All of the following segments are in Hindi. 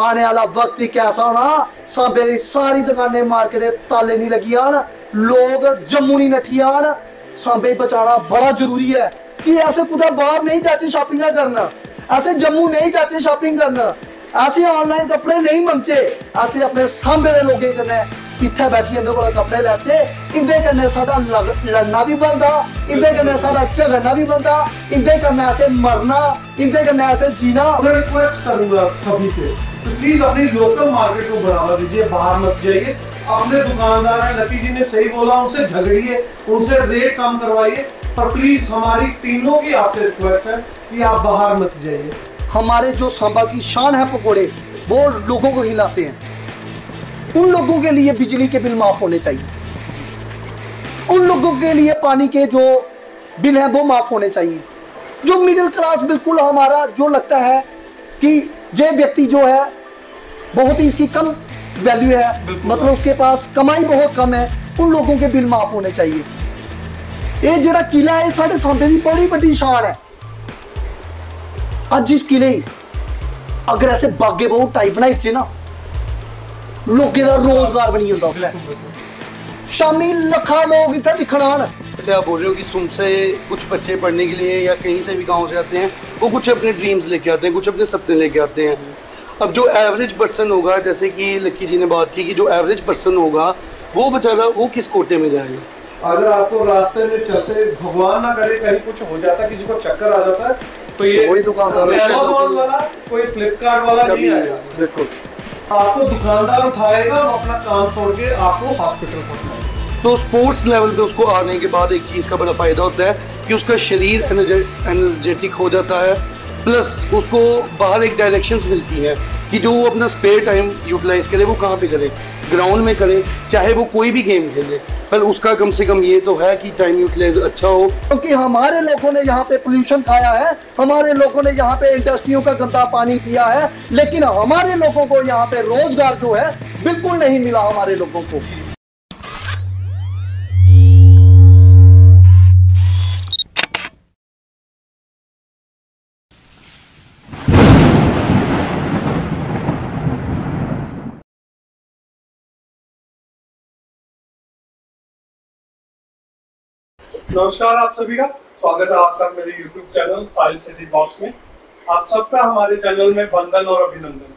आने वाला वक्त ही कैसा होना, सांबे दी सारी दुकानें मार्केट ताले नहीं लगी आन, लोग जम्मू नहीं नठी आन। सांबे बचाना बड़ा जरूरी है कि ऐसे कुछ बाहर नहीं जाते शॉपिंग करना, ऐसे जम्मू नहीं जाते शॉपिंग करना, ऐसे ऑनलाइन कपड़े नहीं मंगचे, ऐसे अपने सांबे दे लोगों कन्नै इत्थे बैठी इन्दे कोल कपड़े लैचे, इंदे कन्नै साडा लड़ना भी बनदा, इंदे कन्नै साडा झगड़ना भी बनदा, इंदे कन्नै ऐसे मरना, इंदे कन्नै ऐसे जीना। मैं रिक्वेस्ट करूंगा सभी से तो प्लीज अपनी लोकल मार्केट को बढ़ावा दीजिए, बाहर मत जाइए। अपने दुकानदार हैं, लकी जी ने सही बोला, उनसे झगड़िए, उनसे रेट कम करवाइए, पर प्लीज हमारी तीनों की आपसे रिक्वेस्ट है कि आप बाहर मत जाइए। हमारे जो सांबा की शान है पकोड़े, वो लोगों को खिलाते हैं। उन लोगों के लिए बिजली के बिल माफ होने चाहिए, उन लोगों के लिए पानी के जो बिल है वो माफ होने चाहिए। जो मिडिल क्लास बिल्कुल हमारा जो लगता है कि ये व्यक्ति जो है बहुत ही इसकी कम वैल्यू है, मतलब उसके पास कमाई बहुत कम है, उन लोगों के बिल माफ होने चाहिए। ये जड़ा किला है साढ़े सांबे की बड़ी बड़ी शान है। अज इस किले अगर ऐसे बागे बहु टाइप बनाई चे ना, लोगों का रोजगार बनी जाता, शामी लखा लोग इतना दिखना आन। जैसे आप बोल रहे हो कि सुम से कुछ बच्चे पढ़ने के लिए या कहीं से भी गांव से आते हैं, वो कुछ अपने ड्रीम्स लेके आते हैं, कुछ अपने सपने लेके आते हैं। अब जो एवरेज पर्सन होगा, जैसे कि लक्की जी ने बात की कि जो एवरेज पर्सन होगा वो बेचारा वो किस कोटे में जाएगा। अगर आपको रास्ते में चलते भगवान ना करे कहीं कुछ हो जाता, किसी को चक्कर आ जाता है, तो ये वही दुकानदार अमेज़न वाला कोई फ्लिपकार्ट वाला नहीं आएगा। बिल्कुल आपको दुकानदार उठाएगा, वो अपना काम छोड़ के आपको हॉस्पिटल पहुंचाएगा। तो स्पोर्ट्स लेवल पे उसको आने के बाद एक चीज़ का बड़ा फ़ायदा होता है कि उसका शरीर एनर्जेटिक हो जाता है, प्लस उसको बाहर एक डायरेक्शंस मिलती हैं कि जो वो अपना स्पेयर टाइम यूटिलाइज करे, वो कहाँ पे करे, ग्राउंड में करे, चाहे वो कोई भी गेम खेले, पर उसका कम से कम ये तो है कि टाइम यूटिलाइज अच्छा हो। क्योंकि हमारे लोगों ने यहाँ पे पोल्यूशन खाया है, हमारे लोगों ने यहाँ पे इंडस्ट्रियों का गंदा पानी पिया है, लेकिन हमारे लोगों को यहाँ पे रोजगार जो है बिल्कुल नहीं मिला हमारे लोगों को। नमस्कार आप सभी का स्वागत है आपका मेरे YouTube चैनल साहिल सिटी बॉक्स में। आप सबका हमारे चैनल में वंदन और अभिनंदन।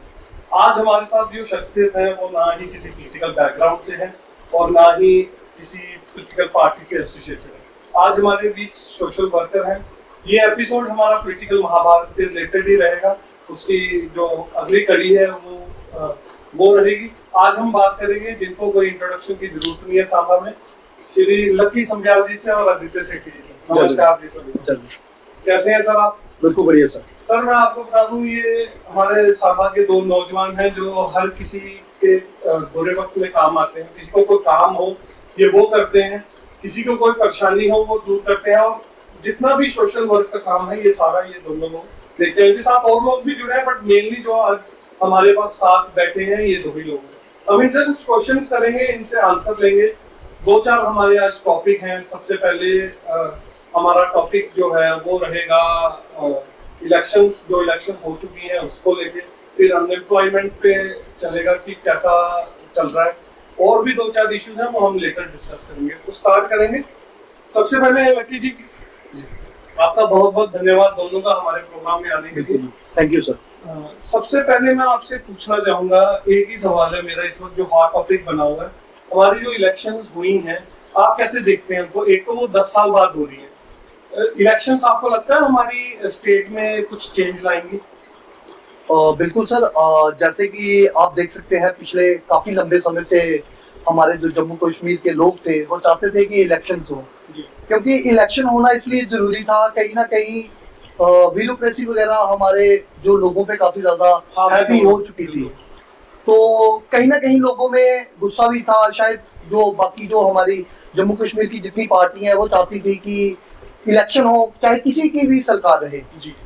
आज हमारे साथ जो शख्सियत है वो ना ही किसी पॉलिटिकल बैकग्राउंड से है और ना ही किसी पॉलिटिकल पार्टी से एसोसिएटेड है। आज हमारे बीच सोशल वर्कर हैं। ये एपिसोड हमारा पॉलिटिकल महाभारत के रिलेटेड ही रहेगा। उसकी जो अगली कड़ी है वो रहेगी। आज हम बात करेंगे जिनको कोई इंट्रोडक्शन की जरूरत नहीं है सांबा में, श्री लकी समझाल जी से और आदित्य सेठी जी से। नमस्कार जी सभी, कैसे हैं सर आप? बिल्कुल बढ़िया सर। सर मैं आपको बता दूं, ये हमारे सांबा के दो नौजवान हैं जो हर किसी के बुरे वक्त में काम आते हैं। किसी को कोई काम हो ये वो करते हैं, किसी को कोई परेशानी हो वो दूर करते हैं, और जितना भी सोशल वर्क का काम है ये सारा ये दोनों लोग देखते हैं। इनके साथ और लोग भी जुड़े हैं, बट मेनली जो आज हमारे पास साथ बैठे हैं ये दो ही लोग हैं। हम इनसे कुछ क्वेश्चंस करेंगे, इनसे आंसर लेंगे। दो चार हमारे आज टॉपिक हैं। सबसे पहले हमारा टॉपिक जो है वो रहेगा इलेक्शंस, जो इलेक्शन हो चुकी हैं उसको लेके। फिर अनएम्प्लॉयमेंट पे चलेगा कि कैसा चल रहा है, और भी दो चार इश्यूज हैं वो हम लेकर डिस्कस करेंगे। तो स्टार्ट करेंगे। सबसे पहले लकी जी आपका बहुत बहुत धन्यवाद दोनों का हमारे प्रोग्राम में आने के लिए। Thank you sir. सबसे पहले मैं आपसे पूछना चाहूंगा, एक ही सवाल है मेरा इस वक्त जो हॉट टॉपिक बना हुआ है, हमारी जो इलेक्शंस हुई हैं आप कैसे देखते हैं उनको? एक तो वो 10 साल बाद हो रही है इलेक्शंस, आपको लगता है हमारी स्टेट में कुछ चेंज लाएंगी? बिल्कुल सर। जैसे कि आप देख सकते हैं पिछले काफी लंबे समय से हमारे जो जम्मू कश्मीर के लोग थे वो चाहते थे कि इलेक्शंस हो, क्योंकि इलेक्शन होना इसलिए जरूरी था, कहीं ना कहीं ब्यूरोक्रेसी वगैरह हमारे जो लोगों पे काफी ज्यादा हैवी हो चुकी थी, तो कहीं ना कहीं लोगों में गुस्सा भी था। शायद जो बाकी जो हमारी जम्मू कश्मीर की जितनी पार्टी हैं वो चाहती थी कि इलेक्शन हो, चाहे किसी की भी सरकार रहे,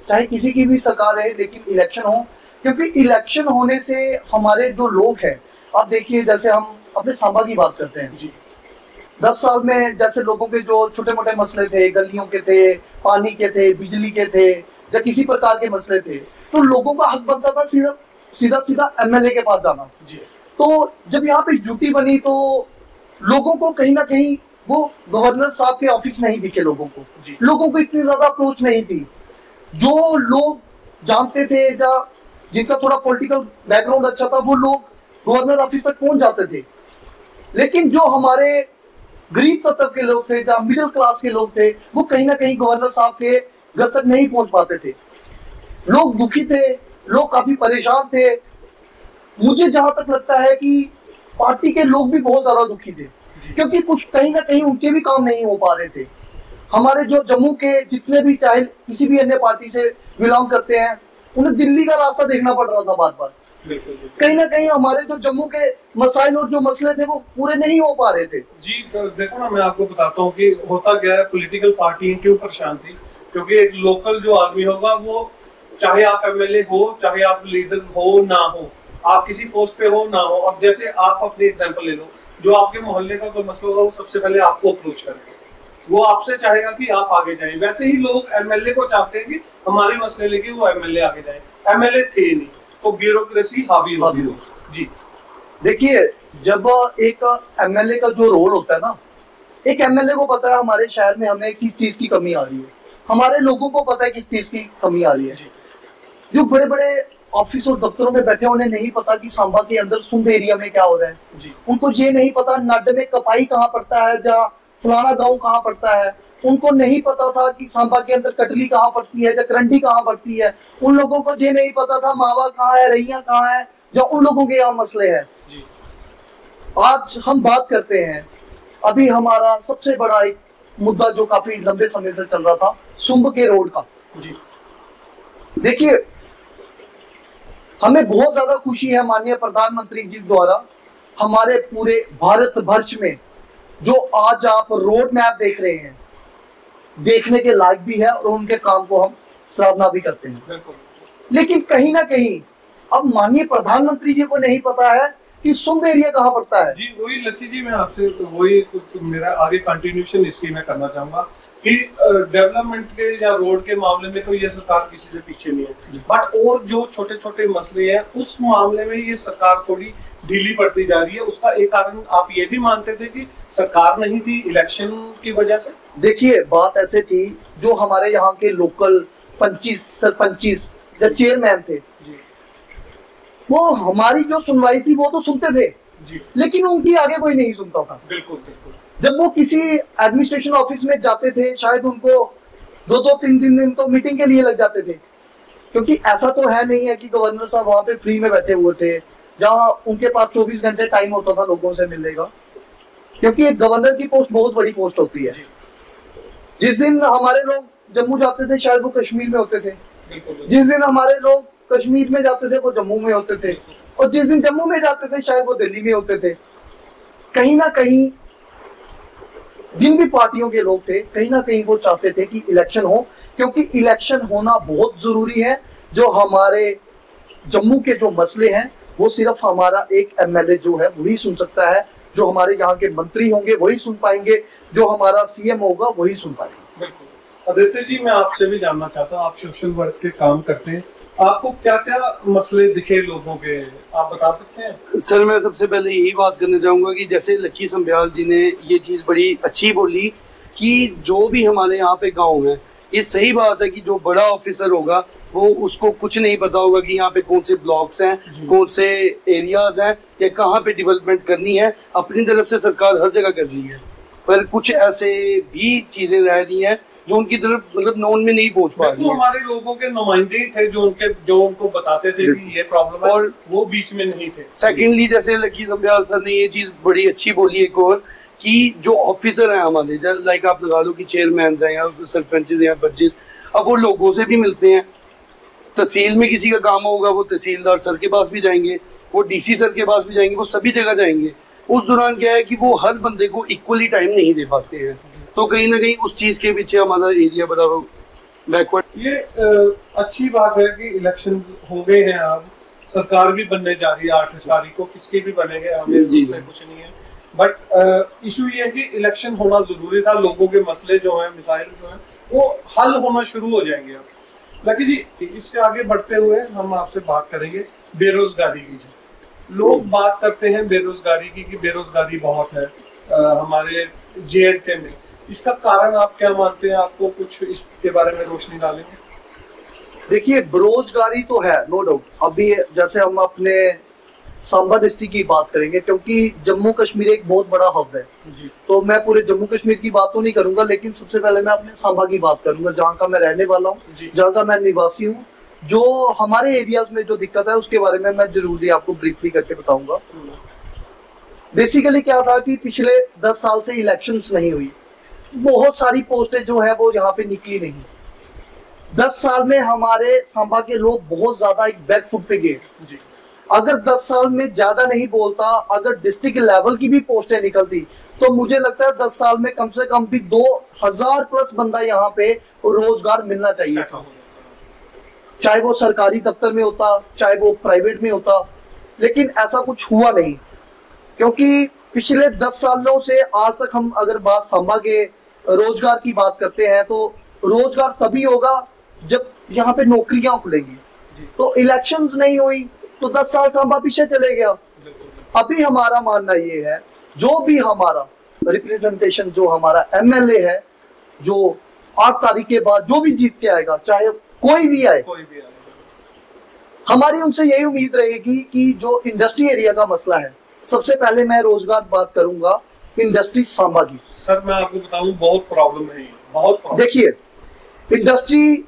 चाहे किसी की भी सरकार रहे, लेकिन इलेक्शन हो, क्योंकि इलेक्शन होने से हमारे जो लोग हैं, आप देखिए जैसे हम अपने सांबा की बात करते हैं, 10 साल में जैसे लोगों के जो छोटे मोटे मसले थे, गलियों के थे, पानी के थे, बिजली के थे, या किसी प्रकार के मसले थे, तो लोगों का हक बनता था सिर्फ सीधा सीधा एमएलए के पास जाना जी। तो जब यहाँ पे ड्यूटी बनी तो लोगों को कहीं ना कहीं वो गवर्नर साहब के ऑफिस नहीं दिखे, लोगों को इतनी ज्यादा अप्रोच नहीं थी। जो लोग जानते थे या जिनका थोड़ा पॉलिटिकल बैकग्राउंड अच्छा था वो लोग गवर्नर ऑफिस तक पहुंच जाते थे, लेकिन जो हमारे गरीब तबके के लोग थे, जहाँ मिडिल क्लास के लोग थे, वो कहीं ना कहीं गवर्नर साहब के घर तक नहीं पहुंच पाते थे। लोग दुखी थे, लोग काफी परेशान थे। मुझे जहां तक लगता है कि पार्टी के लोग भी बहुत ज्यादा दुखी थे, क्योंकि कुछ कहीं ना कहीं उनके भी काम नहीं हो पा रहे थे। हमारे जो जम्मू के जितने भी चाहे किसी भी अन्य पार्टी से बिलोंग करते हैं, उन्हें दिल्ली का रास्ता देखना पड़ रहा था बार बार। कहीं ना कहीं हमारे जो जम्मू के मसाइल और जो मसले थे वो पूरे नहीं हो पा रहे थे। जी देखो ना, मैं आपको बताता हूँ कि होता क्या है, पॉलिटिकल पार्टी क्यों परेशान थी, क्योंकि एक लोकल जो आदमी होगा वो, चाहे आप एमएलए हो, चाहे आप लीडर हो ना हो, आप किसी पोस्ट पे हो ना हो, अब जैसे आप अपनी एग्जांपल ले लो, जो आपके मोहल्ले का कोई मसला होगा वो सबसे पहले आपको अप्रोच करेगा, वो आपसे चाहेगा कि आप आगे जाएं। वैसे ही लोग एमएलए को चाहते हैं कि हमारे मसले लेके वो एमएलए आगे जाए। एमएलए थे नहीं तो ब्यूरोक्रेसी हावी होगी। जी देखिए, जब एक एमएलए का जो रोल होता है ना, एक एमएलए को पता है हमारे शहर में हमें किस चीज की कमी आ रही है, हमारे लोगों को पता है किस चीज की कमी आ रही है। जो बड़े बड़े ऑफिस और दफ्तरों में बैठे उन्हें नहीं पता कि सांबा के अंदर सुंद एरिया में क्या हो रहा है जी। उनको ये नहीं पता नड में कपाई कहाँ पड़ता है, या फलाना गांव कहाँ पड़ता है। उनको नहीं पता था कि सांबा के अंदर कटली कहाँ पड़ती है या करंडी कहाँ पड़ती है। उन लोगों को ये नहीं पता था मावा कहाँ है, रैया कहाँ है, जो उन लोगों के यहाँ मसले हैं। आज हम बात करते हैं, अभी हमारा सबसे बड़ा एक मुद्दा जो काफी लंबे समय से चल रहा था, सुंब के रोड का जी। देखिए, हमें बहुत ज्यादा खुशी है माननीय प्रधानमंत्री जी द्वारा हमारे पूरे भारत वर्ष में जो आज आप रोड मैप देख रहे हैं, देखने के लायक भी है और उनके काम को हम सराहना भी करते हैं। लेकिन कहीं ना कहीं अब माननीय प्रधानमंत्री जी को नहीं पता है कि सुंद एरिया कहाँ पड़ता है। जी वही लकी जी, मैं आपसे वही मेरा आगे कंटिन्यूशन इसकी मैं करना चाहूंगा कि डेवलपमेंट के या रोड के मामले में तो ये सरकार किसी से पीछे नहीं है, बट और जो छोटे छोटे मसले हैं उस मामले में ये सरकार थोड़ी ढीली पड़ती जा रही है। उसका एक कारण आप ये भी मानते थे कि सरकार नहीं थी इलेक्शन की वजह से? देखिए, बात ऐसे थी, जो हमारे यहाँ के लोकल पंचिस सरपंचिस या चेयरमैन थे जी, वो हमारी जो सुनवाई थी वो तो सुनते थे जी, लेकिन उनकी आगे कोई नहीं सुनता था। बिल्कुल बिल्कुल। जब वो किसी एडमिनिस्ट्रेशन ऑफिस में जाते थे, शायद उनको 2-3 दिन तो मीटिंग के लिए लग जाते थे, क्योंकि ऐसा तो है नहीं है कि गवर्नर साहब वहां पे फ्री में बैठे हुए थे, जहां उनके पास 24 घंटे टाइम होता था लोगों से मिलने का, क्योंकि एक गवर्नर की पोस्ट बहुत बड़ी पोस्ट होती है। जिस दिन हमारे लोग जम्मू जाते थे शायद वो कश्मीर में होते थे, जिस दिन हमारे लोग कश्मीर में जाते थे वो जम्मू में होते थे, और जिस दिन जम्मू में जाते थे शायद वो दिल्ली में होते थे। कहीं ना कहीं जिन भी पार्टियों के लोग थे, कहीं ना कहीं वो चाहते थे कि इलेक्शन हो, क्योंकि इलेक्शन होना बहुत जरूरी है। जो हमारे जम्मू के जो मसले हैं वो सिर्फ हमारा एक एमएलए जो है वही सुन सकता है, जो हमारे यहाँ के मंत्री होंगे वही सुन पाएंगे, जो हमारा सीएम होगा वही सुन पाएंगे। बिल्कुल। आदित्य जी, मैं आपसे भी जानना चाहता हूँ, आप सोशल वर्क के काम करते हैं, आपको क्या क्या मसले दिखे लोगों के, आप बता सकते हैं? सर, मैं सबसे पहले यही बात करना चाहूँगा कि जैसे लकी संब्याल जी ने ये चीज़ बड़ी अच्छी बोली कि जो भी हमारे यहाँ पे गांव है, ये सही बात है कि जो बड़ा ऑफिसर होगा वो उसको कुछ नहीं पता होगा कि यहाँ पे कौन से ब्लॉक्स हैं, कौन से एरियाज हैं, या कहाँ पे डेवलपमेंट करनी है। अपनी तरफ से सरकार हर जगह कर रही है, पर कुछ ऐसे भी चीज़ें रह रही हैं जो उनकी तरफ मतलब नॉन में नहीं पहुंच पा रही है। हमारे लोगों के नुमाइंदे ही थे जो उनको बताते थे कि ये प्रॉब्लम है, और वो बीच में नहीं थे। सेकेंडली, जैसे लकी संब्याल सर ने ये चीज बड़ी अच्छी बोली एक और, कि जो ऑफिसर हैं हमारे, लाइक आप लगा लो कि चेयरमैन हैं या सरपंच या बच्चे, अब वो लोगों से भी मिलते हैं। तहसील में किसी का काम होगा वो तहसीलदार सर के पास भी जाएंगे, वो डीसी सर के पास भी जाएंगे, वो सभी जगह जाएंगे। उस दौरान क्या है कि वो हर बंदे को इक्वली टाइम नहीं दे पाते हैं, तो कहीं ना कहीं उस चीज के पीछे हमारा एरिया बड़ा बैकवर्ड। ये अच्छी बात है कि इलेक्शन हो गए हैं, अब सरकार भी बनने जा रही है 8 तारीख को, किसके भी बनेंगे हमें उससे कुछ नहीं है, बट इशू ये है कि इलेक्शन होना जरूरी था। लोगों के मसले जो हैं, मिसाइल जो हैं, वो हल होना शुरू हो जाएंगे। अब लकी जी, इससे आगे बढ़ते हुए हम आपसे बात करेंगे बेरोजगारी की। लोग बात करते हैं बेरोजगारी की कि बेरोजगारी बहुत है हमारे J&K में। इसका कारण आप क्या मानते हैं? आपको कुछ इसके बारे में रोशनी डालेंगे? देखिए, बेरोजगारी तो है, नो डाउट। अभी जैसे हम अपने सांबा डिस्ट्रिक्ट की बात करेंगे, क्योंकि जम्मू कश्मीर एक बहुत बड़ा हब है जी। तो मैं पूरे जम्मू कश्मीर की बात तो नहीं करूंगा, लेकिन सबसे पहले मैं अपने सांबा की बात करूंगा, जहाँ का मैं रहने वाला हूँ, जहाँ का मैं निवासी हूँ। जो हमारे एरियाज में जो दिक्कत है उसके बारे में मैं जरूर आपको ब्रीफली करके बताऊंगा। बेसिकली क्या था कि पिछले 10 साल से इलेक्शंस नहीं हुई, बहुत सारी पोस्टें जो है वो यहाँ पे निकली नहीं। 10 साल में हमारे सांबा के लोग बहुत ज्यादा एक बैक फुट पे गए। अगर 10 साल में ज्यादा नहीं बोलता, अगर डिस्ट्रिक्ट लेवल की भी पोस्टें निकलती तो मुझे लगता है 10 साल में कम से कम भी 2000 प्लस बंदा यहाँ पे रोजगार मिलना चाहिए था, चाहे वो सरकारी दफ्तर में होता, चाहे वो प्राइवेट में होता। लेकिन ऐसा कुछ हुआ नहीं, क्योंकि पिछले 10 सालों से आज तक हम अगर बात सांबा के रोजगार की बात करते हैं तो रोजगार तभी होगा जब यहाँ पे नौकरियां खुलेंगी। तो इलेक्शंस नहीं हुई तो 10 साल सांबा पीछे चले गया। अभी हमारा मानना ये है, जो भी हमारा रिप्रेजेंटेशन, जो हमारा MLA है, जो 8 तारीख के बाद जो भी जीत के आएगा, चाहे कोई भी आए, हमारी उनसे यही उम्मीद रहेगी कि जो इंडस्ट्री एरिया का मसला है, सबसे पहले मैं रोजगार बात करूंगा इंडस्ट्री सांबा की। सर मैं आपको बताऊं, बहुत प्रॉब्लम है, बहुत प्रॉब्लम। देखिए, इंडस्ट्री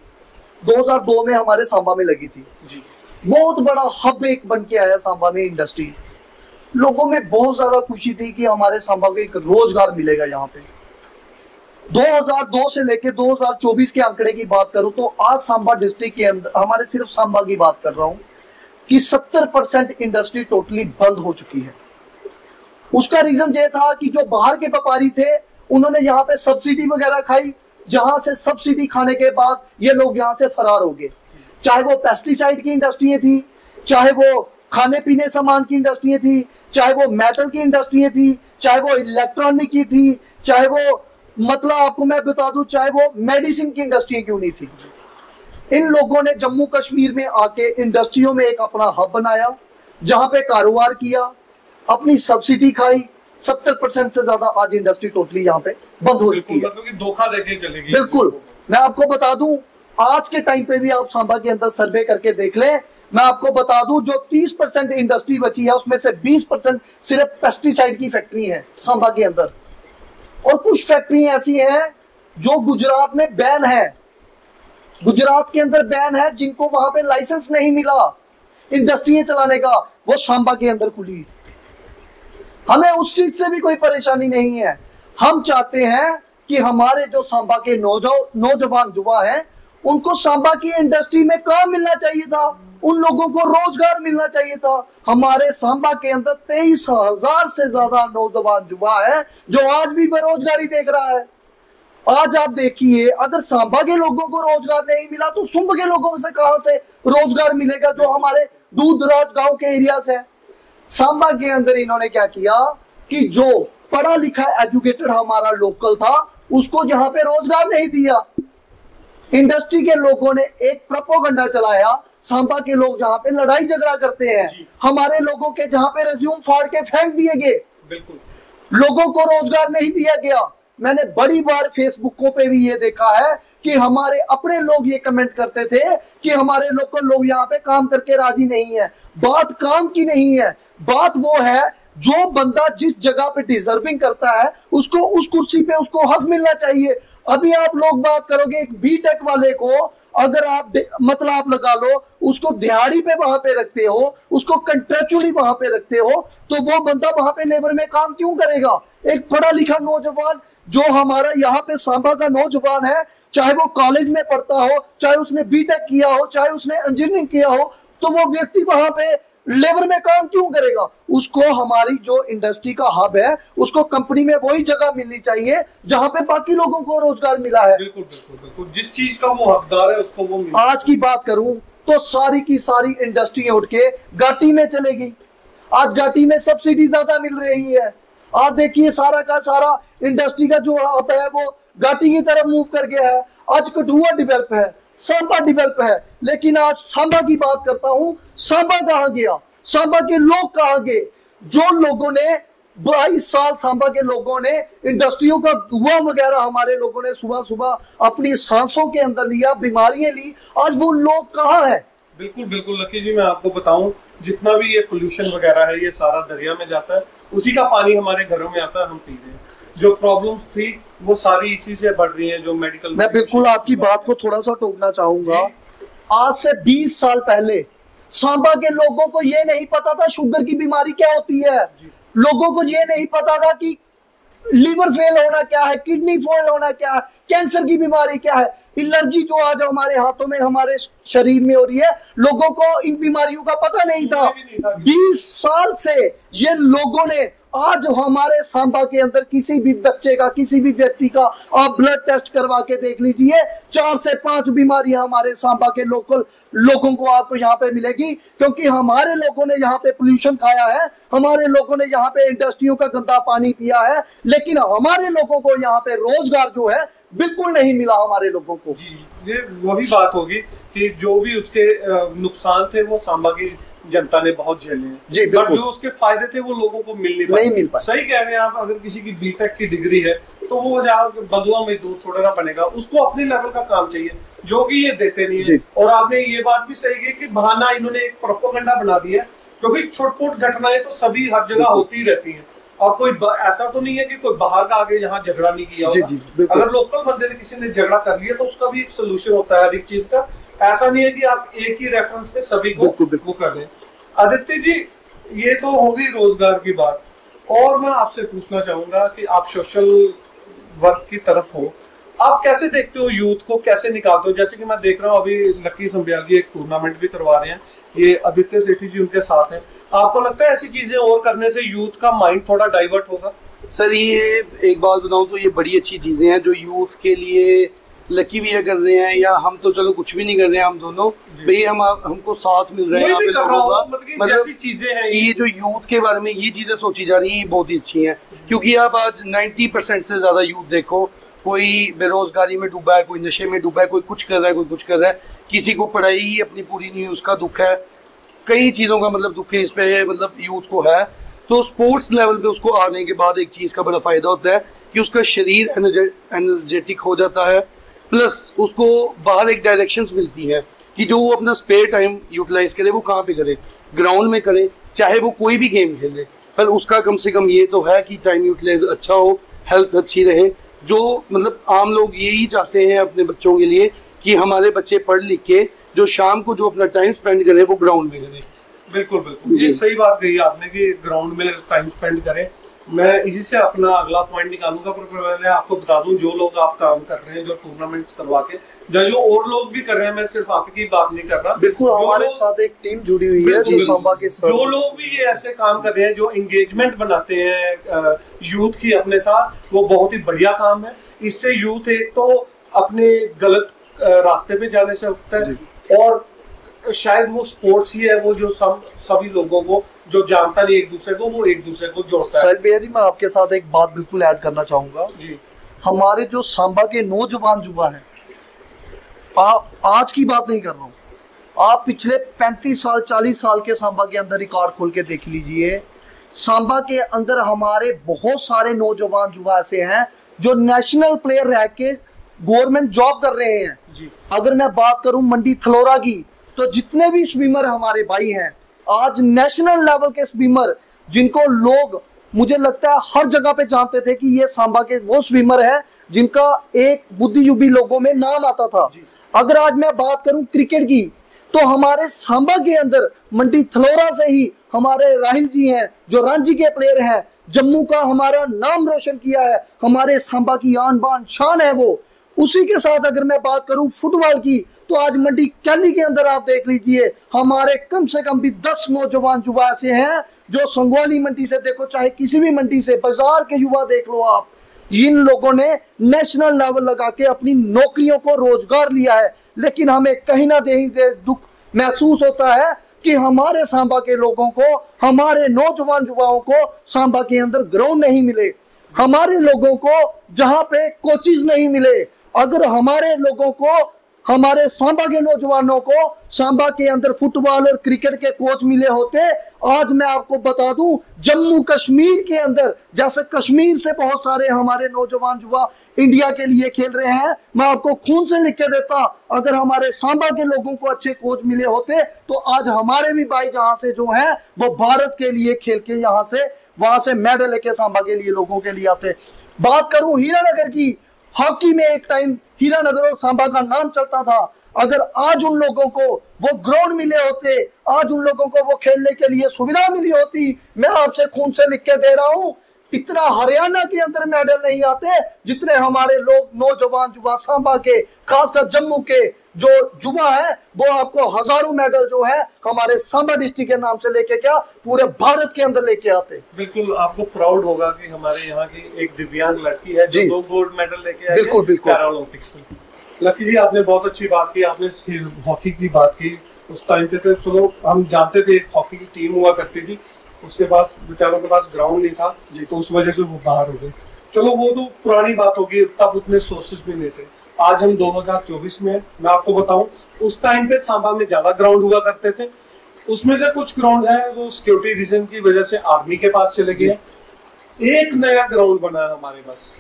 2002 में हमारे सांबा में लगी थी जी। बहुत बड़ा हब एक बन के आया सांबा में इंडस्ट्री। लोगों में बहुत ज्यादा खुशी थी कि हमारे सांबा को एक रोजगार मिलेगा यहाँ पे। 2002 से लेके 2024 के आंकड़े की बात करूं तो आज सांबा डिस्ट्रिक्ट के अंदर, हमारे सिर्फ सांबा की बात कर रहा हूं, कि 70% इंडस्ट्री टोटली बंद हो चुकी है। उसका रीजन ये था कि जो बाहर के व्यापारी थे उन्होंने यहाँ पे सब्सिडी वगैरह खाई, जहां से सब्सिडी खाने के बाद ये लोग यहाँ से फरार हो गए। चाहे वो पेस्टिसाइड की इंडस्ट्री थी, चाहे वो खाने पीने सामान की इंडस्ट्री थी, चाहे वो मेटल की इंडस्ट्री थी, चाहे वो इलेक्ट्रॉनिक की थी, चाहे वो, मतलब आपको मैं बता दूं, चाहे वो मेडिसिन की इंडस्ट्री क्यों नहीं थी। इन लोगों ने जम्मू कश्मीर में आके इंडस्ट्रियों में एक अपना हब बनाया, जहां पे कारोबार किया, अपनी सब्सिडी खाई। 70% से ज्यादा आज इंडस्ट्री टोटली यहाँ पे बंद हो चुकी है। मतलब कि धोखा देके चलेगी। बिल्कुल, मैं आपको बता दूं, आज के टाइम पे भी आप सांबा के अंदर सर्वे करके देख लें, मैं आपको बता दूं, जो 30% इंडस्ट्री बची है उसमें से 20% सिर्फ पेस्टिसाइड की फैक्ट्री है सांबा के अंदर। और कुछ फैक्ट्री ऐसी हैं जो गुजरात में बैन है, गुजरात के अंदर बैन है, जिनको वहां पे लाइसेंस नहीं मिला इंडस्ट्री चलाने का, वो सांबा के अंदर खुली। हमें उस चीज से भी कोई परेशानी नहीं है। हम चाहते हैं कि हमारे जो सांबा के नौजवान युवा हैं, उनको सांबा की इंडस्ट्री में काम मिलना चाहिए था, उन लोगों को रोजगार मिलना चाहिए था। हमारे सांबा के अंदर 23,000 से ज्यादा नौजवान युवा है जो आज भी बेरोजगारी देख रहा है। आज आप देखिए, अगर सांबा के लोगों को रोजगार नहीं मिला तो सुंब के लोगों से कहां से रोजगार मिलेगा, जो हमारे दूर दराज गांव के एरियाज है। सांबा के अंदर इन्होंने क्या किया कि जो पढ़ा लिखा एजुकेटेड हमारा लोकल था, उसको यहाँ पे रोजगार नहीं दिया। इंडस्ट्री के लोगों ने एक प्रोपोगंडा चलाया, सांबा के लोग जहाँ पे लड़ाई झगड़ा करते हैं, हमारे लोगों के जहाँ पे रेज्यूम फाड़ के फेंक दिए गए। बिल्कुल, लोगों को रोजगार नहीं दिया गया। मैंने बड़ी बार फेसबुकों पे भी ये देखा है कि हमारे अपने लोग ये कमेंट करते थे कि हमारे लोकल लोग यहाँ पे काम करके राजी नहीं है। बात काम की नहीं है, बात वो है जो बंदा जिस जगह पे डिजर्विंग करता है उसको उस कुर्सी पे उसको हक मिलना चाहिए। अभी आप लोग बात करोगे एक बीटेक वाले को, अगर आप मतलब आप लगा लो उसको दिहाड़ी पे वहां पे रखते हो, उसको कंट्रेक्चुअली वहां पे रखते हो, तो वो बंदा वहां पे लेबर में काम क्यों करेगा? एक पढ़ा लिखा नौजवान जो हमारा यहाँ पे सांबा का नौजवान है, चाहे वो कॉलेज में पढ़ता हो, चाहे उसने बीटेक किया हो, चाहे उसने इंजीनियरिंग किया हो, तो वो व्यक्ति वहां पे लेबर में काम क्यों करेगा? उसको हमारी जो इंडस्ट्री का हब है, उसको कंपनी में वही जगह मिलनी चाहिए जहां पे बाकी लोगों को रोजगार मिला है। बिल्कुल बिल्कुल बिल्कुल, जिस चीज का वो हकदार है उसको वो मिले। आज की बात करूं तो सारी की सारी इंडस्ट्री उठ के घाटी में चलेगी। आज घाटी में सब्सिडी ज्यादा मिल रही है। आज देखिए सारा का सारा इंडस्ट्री का जो हब है वो घाटी की तरफ मूव कर गया है। आज कठुआ डेवलप है, सांबा डेवलप है, लेकिन आज सांबा की बात करता हूं, सांबा कहां गया, सांबा के लोग कहां गए? जो लोगों ने 22 साल सांबा के लोगों ने इंडस्ट्रियों का धुआं वगैरह हमारे लोगों ने सुबह सुबह अपनी सांसों के अंदर लिया, बीमारियां ली, आज वो लोग कहां है? बिल्कुल बिल्कुल लकी जी, मैं आपको बताऊं, जितना भी ये पोल्यूशन वगैरह है ये सारा दरिया में जाता है, उसी का पानी हमारे घरों में आता है, हम पी रहे हैं। जो प्रॉब्लम्स थी वो सारी इसी से बढ़ रही हैं, जो मेडिकल। मैं बिल्कुल आपकी बात को थोड़ा सा टोकना चाहूंगा। आज से 20 साल पहले सांबा के लोगों को ये नहीं पता था शुगर की बीमारी क्या होती है, लोगों को ये नहीं पता था कि लीवर फेल होना क्या है, किडनी फेल होना क्या है, कैंसर की बीमारी क्या है, एलर्जी जो आज हमारे हाथों में हमारे शरीर में हो रही है, लोगों को इन बीमारियों का पता नहीं था। 20 साल से ये लोगों ने, आज हमारे सांबा के अंदर किसी भी बच्चे का, किसी भी व्यक्ति का आप ब्लड टेस्ट करवा के देख लीजिए, 4 से 5 बीमारियां हमारे सांबा के लोकल लोगों को आपको यहाँ पे मिलेगी, क्योंकि हमारे लोगों ने यहाँ पे पोल्यूशन खाया है, हमारे लोगों ने यहाँ पे इंडस्ट्रियों का गंदा पानी पिया है, लेकिन हमारे लोगों को यहाँ पे रोजगार जो है बिल्कुल नहीं मिला हमारे लोगों को। जी, ये वही बात होगी कि जो भी उसके नुकसान थे वो सांबा की जनता ने बहुत झेले हैं जी, बट जो उसके फायदे थे वो लोगों को मिल नहीं पाए। सही कह रहे हैं आप, अगर किसी की बीटेक की डिग्री है तो वो जहाँ बंधुआ मजदूर थोड़ा ना बनेगा, उसको अपने लेवल का काम चाहिए, जो कि ये देते नहीं है। और आपने ये बात भी सही की कि बहाना इन्होंने एक प्रोपेगेंडा बना दिया है, क्योंकि छोट-मोट घटनाएं तो सभी हर जगह होती ही रहती हैं, और कोई ऐसा तो नहीं है कि कोई बाहर का आगे यहाँ झगड़ा नहीं किया होगा। अगर लोकल बंदे ने किसी ने झगड़ा कर लिया तो उसका भी एक सोल्यूशन होता है हर एक चीज का, ऐसा नहीं है कि आप एक ही रेफरेंस पे सभी को वो कर दें। आदित्य जी, ये तो होगी रोजगार की बात, और मैं आपसे पूछना चाहूंगा कि आप सोशल वर्क की तरफ हो, आप कैसे देखते हो यूथ को, कैसे निकालते हो? जैसे कि मैं देख रहा हूँ अभी लकी संबियाल जी एक टूर्नामेंट भी करवा रहे हैं, ये आदित्य सेठी जी उनके साथ हैं, आपको लगता है ऐसी चीजें और करने से यूथ का माइंड थोड़ा डाइवर्ट होगा? सर, ये एक बात बताऊं तो ये बड़ी अच्छी चीजें हैं जो यूथ के लिए लकी भी कर रहे हैं, या हम तो चलो कुछ भी नहीं कर रहे हैं, हम दोनों भाई हमको साथ मिल रहे हैं। मतलब जैसी चीजें हैं, ये जो यूथ के बारे में ये चीजें सोची जा रही हैं, ये बहुत ही अच्छी हैं, क्योंकि आप आज 90% से ज्यादा यूथ देखो, कोई बेरोजगारी में डूबा है, कोई नशे में डूबा है, कोई कुछ कर रहा है, कोई कुछ कर रहा है, किसी को पढ़ाई ही अपनी पूरी नहीं, उसका दुख है, कई चीजों का मतलब दुख है इस पे, मतलब यूथ को है। तो स्पोर्ट्स लेवल पे उसको आने के बाद एक चीज का बड़ा फायदा होता है कि उसका शरीर एनर्जेटिक हो जाता है, प्लस उसको बाहर एक डायरेक्शंस मिलती हैं कि जो वो अपना स्पेयर टाइम यूटिलाइज करे, वो कहाँ पे करे, ग्राउंड में करे, चाहे वो कोई भी गेम खेले, पर उसका कम से कम ये तो है कि टाइम यूटिलाइज अच्छा हो, हेल्थ अच्छी रहे। जो मतलब आम लोग यही चाहते हैं अपने बच्चों के लिए कि हमारे बच्चे पढ़ लिख के जो शाम को जो अपना टाइम स्पेंड करें वो ग्राउंड में करें। बिल्कुल बिल्कुल, ये सही बात कही आपने कि ग्राउंड में टाइम स्पेंड करें। मैं इसी से अपना अगला पॉइंट निकालूंगा, पर पहले आपको बता दूं, जो लोग आप काम कर रहे हैं, जो टूर्नामेंट्स करवा के, जो और लोग भी कर रहे हैं, मैं सिर्फ आपकी बात नहीं कर रहा, बिल्कुल हमारे साथ एक टीम जुड़ी हुई है जो सांबा के साथ, जो लोग भी ये ऐसे काम कर रहे हैं, जो एंगेजमेंट बनाते हैं यूथ की अपने साथ, वो बहुत ही बढ़िया काम है। इससे यूथ एक तो अपने गलत रास्ते पे जाने से रुकता है, और शायद वो स्पोर्ट्स ही है वो जो सभी लोगों को जो जानता नहीं एक दूसरे को, वो एक दूसरे को जोड़ता है। साहिल भैया जी, मैं आपके साथ एक बात बिल्कुल ऐड करना चाहूंगा जी। हमारे जो सांबा के नौजवान युवा हैं, आज की बात नहीं कर रहा हूँ, आप पिछले 35 साल 40 साल के सांबा के अंदर रिकॉर्ड खोल के देख लीजिए, सांबा के अंदर हमारे बहुत सारे नौजवान युवा ऐसे हैं जो नेशनल प्लेयर रह के गवर्नमेंट जॉब कर रहे हैं जी। अगर मैं बात करूं मंडी थलोरा की, तो जितने भी स्विमर हमारे भाई हैं आज नेशनल लेवल के स्विमर, जिनको लोग मुझे लगता है हर जगह पे जानते थे कि ये सांबा के वो स्विमर है जिनका एक बुद्धिजीवी लोगों में नाम आता था। अगर आज मैं बात करूं क्रिकेट की, तो हमारे सांबा के अंदर मंडी थलोरा से ही हमारे राहिल जी हैं जो रणजी के प्लेयर हैं, जम्मू का हमारा नाम रोशन किया है, हमारे सांबा की आन बान शान है वो। उसी के साथ अगर मैं बात करूं फुटबॉल की, तो आज मंडी कैली के अंदर आप देख लीजिए हमारे कम से कम भी 10 नौजवान युवा ऐसे हैं जो संगवाली मंडी से देखो, चाहे किसी भी मंडी से, बाजार के युवा देख लो आप, इन लोगों ने नेशनल लेवल लगा के अपनी नौकरियों को रोजगार लिया है। लेकिन हमें कहीं ना कहीं दुख महसूस होता है कि हमारे सांबा के लोगों को, हमारे नौजवान युवाओं को सांबा के अंदर ग्राउंड नहीं मिले, हमारे लोगों को जहां पे कोचिज नहीं मिले, अगर हमारे लोगों को हमारे सांबा के नौजवानों को सांबा के अंदर फुटबॉल और क्रिकेट के कोच मिले होते, आज मैं आपको बता दूं जम्मू कश्मीर के अंदर, जैसे कश्मीर से बहुत सारे हमारे नौजवान युवा इंडिया के लिए खेल रहे हैं, मैं आपको खून से लिख के देता, अगर हमारे सांबा के लोगों को अच्छे कोच मिले होते तो आज हमारे भी भाई जहां से जो है वो भारत के लिए खेल के यहाँ से वहां से मेडल लेके सांबा के लिए लोगों के लिए आते। बात करूं हीरानगर की, हॉकी में एक टाइम हीरानगर और सांबा का नाम चलता था, अगर आज उन लोगों को वो ग्राउंड मिले होते, आज उन लोगों को वो खेलने के लिए सुविधा मिली होती, मैं आपसे खून से लिख के दे रहा हूं इतना हरियाणा के अंदर मेडल नहीं आते जितने हमारे लोग नौजवान युवा सांबा के, खासकर जम्मू के जो युवा है वो आपको हजारों मेडल जो है हमारे सांबा डिस्ट्रिक्ट के नाम से लेके क्या पूरे भारत के अंदर लेके आते। बिल्कुल आपको प्राउड होगा कि हमारे यहाँ की एक दिव्यांग लड़की है जो 2 गोल्ड मेडल लेके आई बिल्कुल, है पैरालंपिक्स में। लकी जी आपने बहुत अच्छी बात की, आपने हॉकी की बात की। उस टाइम पे तो चलो हम जानते थे एक हॉकी की टीम हुआ करती थी, उसके पास बेचारों के पास ग्राउंड नहीं था तो उस वजह से वो बाहर हो गए। चलो वो तो पुरानी बात होगी, तब उतने सोर्सेज भी नहीं थे। आज हम 2024 में मैं आपको बताऊं उस टाइम पे सांबा में ज्यादा ग्राउंड हुआ करते थे, उसमें से कुछ ग्राउंड है वो सिक्योरिटी रीजन की वजह से आर्मी के पास चले गए। एक नया ग्राउंड बना है हमारे पास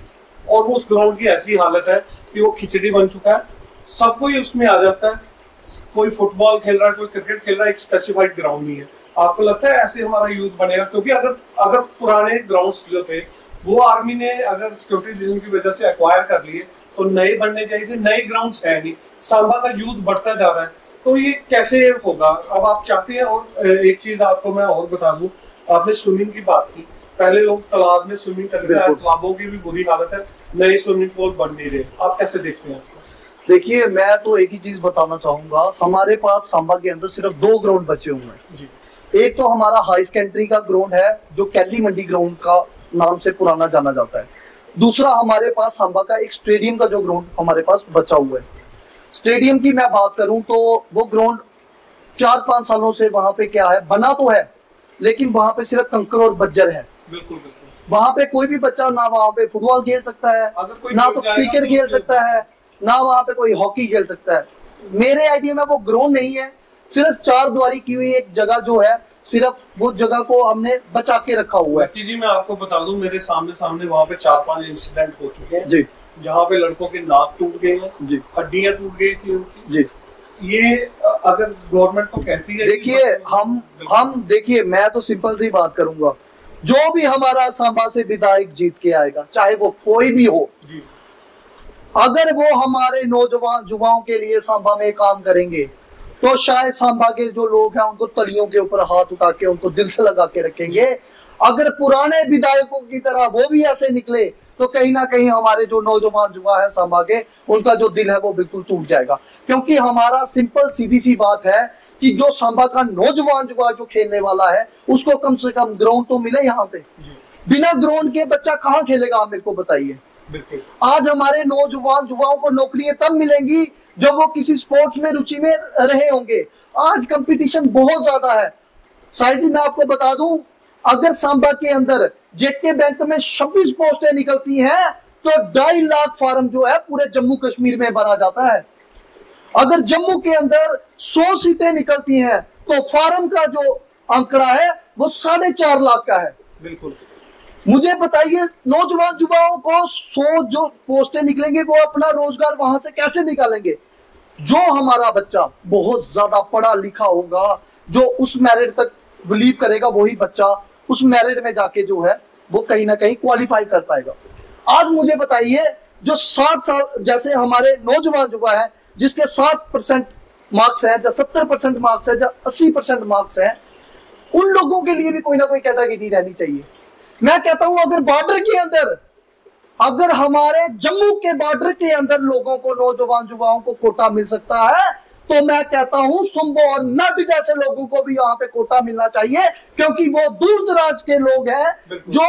और उस ग्राउंड की ऐसी हालत है कि वो खिचड़ी बन चुका है, सब कोई उसमें आ जाता है, कोई फुटबॉल खेल रहा है, कोई क्रिकेट खेल रहा है, एक स्पेसिफाइड ग्राउंड नहीं है। आपको लगता है ऐसे हमारा यूथ बनेगा? क्योंकि अगर पुराने ग्राउंड्स जो थे वो आर्मी ने अगर सिक्योरिटी रीजन की वजह से एक्वायर कर लिए तो नए बनने चाहिए थे, नए ग्राउंड्स है नहीं, सांबा का यूथ बढ़ता जा रहा है, तो ये कैसे होगा? अब आप चाहते हैं, और एक चीज आपको मैं और बता दूं, आपने स्विमिंग की बात की, पहले लोग तालाब में स्विमिंग करते हैं, तालाबों की भी बुरी हालत है, नए स्विमिंग पूल बन नहीं रहे, आप कैसे देखते हैं इसको? देखिए मैं तो एक ही चीज बताना चाहूंगा, हमारे पास सांबा के अंदर सिर्फ 2 ग्राउंड बचे हुए हैं जी। एक तो हमारा हाई सेकेंडरी का ग्राउंड है जो कैली मंडी ग्राउंड का नाम से पुराना जाना जाता है, दूसरा हमारे पास सांबा का एक स्टेडियम का जो ग्राउंड हमारे पास बचा हुआ है। स्टेडियम की मैं बात करूं तो वो ग्राउंड 4-5 सालों से वहां पे क्या है बना तो है, लेकिन वहां पे सिर्फ कंकर और बज्जर है। बिल्कुल बिल्कुल। वहां पे कोई भी बच्चा ना वहां पे फुटबॉल खेल सकता है, ना तो क्रिकेट खेल सकता है, ना वहां पे कोई हॉकी खेल सकता है। मेरे आइडिया में वो ग्राउंड नहीं है, सिर्फ 4 द्वारी की हुई एक जगह जो है, सिर्फ वो जगह को हमने बचा के रखा हुआ है जी। मैं आपको बता दूं मेरे सामने वहाँ पे 4-5 इंसिडेंट हो चुके हैं जी, जहाँ पे लड़कों के नाक टूट गए हैं जी, हड्डियां टूट गई थी उनकी जी। ये अगर गवर्नमेंट तो कहती है, देखिए हम देखिए मैं तो सिंपल सी बात करूंगा, जो भी हमारा सांबा से विधायक जीत के आएगा चाहे वो कोई भी हो जी, अगर वो हमारे नौजवान युवाओं के लिए सांबा में काम करेंगे तो शायद सांबा के जो लोग हैं उनको तलियों के ऊपर हाथ उठा के उनको दिल से लगा के रखेंगे। अगर पुराने विधायकों की तरह वो भी ऐसे निकले तो कहीं ना कहीं हमारे जो नौजवान युवा है सांबा के, उनका जो दिल है वो बिल्कुल टूट जाएगा। क्योंकि हमारा सिंपल सीधी सी बात है कि जो सांबा का नौजवान युवा जो खेलने वाला है उसको कम से कम ग्राउंड तो मिले यहाँ पे। बिना ग्राउंड के बच्चा कहाँ खेलेगा, आप मेरे को बताइए। आज हमारे नौजवान युवाओं को नौकरियां तब मिलेंगी जब वो किसी स्पोर्ट्स में रुचि में रहे होंगे। आज कंपटीशन बहुत ज्यादा है। साहिल जी मैं आपको बता दूं, अगर सांबा के अंदर जेके बैंक में 26 पोस्टें निकलती हैं तो 2.5 लाख फार्म जो है पूरे जम्मू कश्मीर में भरा जाता है। अगर जम्मू के अंदर 100 सीटें निकलती हैं तो फार्म का जो आंकड़ा है वो 4.5 लाख का है। बिल्कुल। मुझे बताइए नौजवान युवाओं को 100 जो पोस्टें निकलेंगे वो अपना रोजगार वहां से कैसे निकालेंगे? जो हमारा बच्चा बहुत ज्यादा पढ़ा लिखा होगा, जो उस मेरिट तक बिलीव करेगा, वही बच्चा उस मेरिट में जाके जो है वो कहीं ना कहीं क्वालिफाई कर पाएगा। आज मुझे बताइए जो 60 साल जैसे हमारे नौजवान युवा है जिसके 60% मार्क्स है, या 70% मार्क्स है, या 80% मार्क्स है, उन लोगों के लिए भी कोई ना कोई कैटेगरी रहनी चाहिए। मैं कहता हूं अगर बॉर्डर के अंदर, अगर हमारे जम्मू के बॉर्डर के अंदर लोगों को, नौजवान युवाओं को कोटा मिल सकता है तो मैं कहता हूं सुंबो और नट जैसे लोगों को भी यहाँ पे कोटा मिलना चाहिए, क्योंकि वो दूर दराज के लोग हैं। जो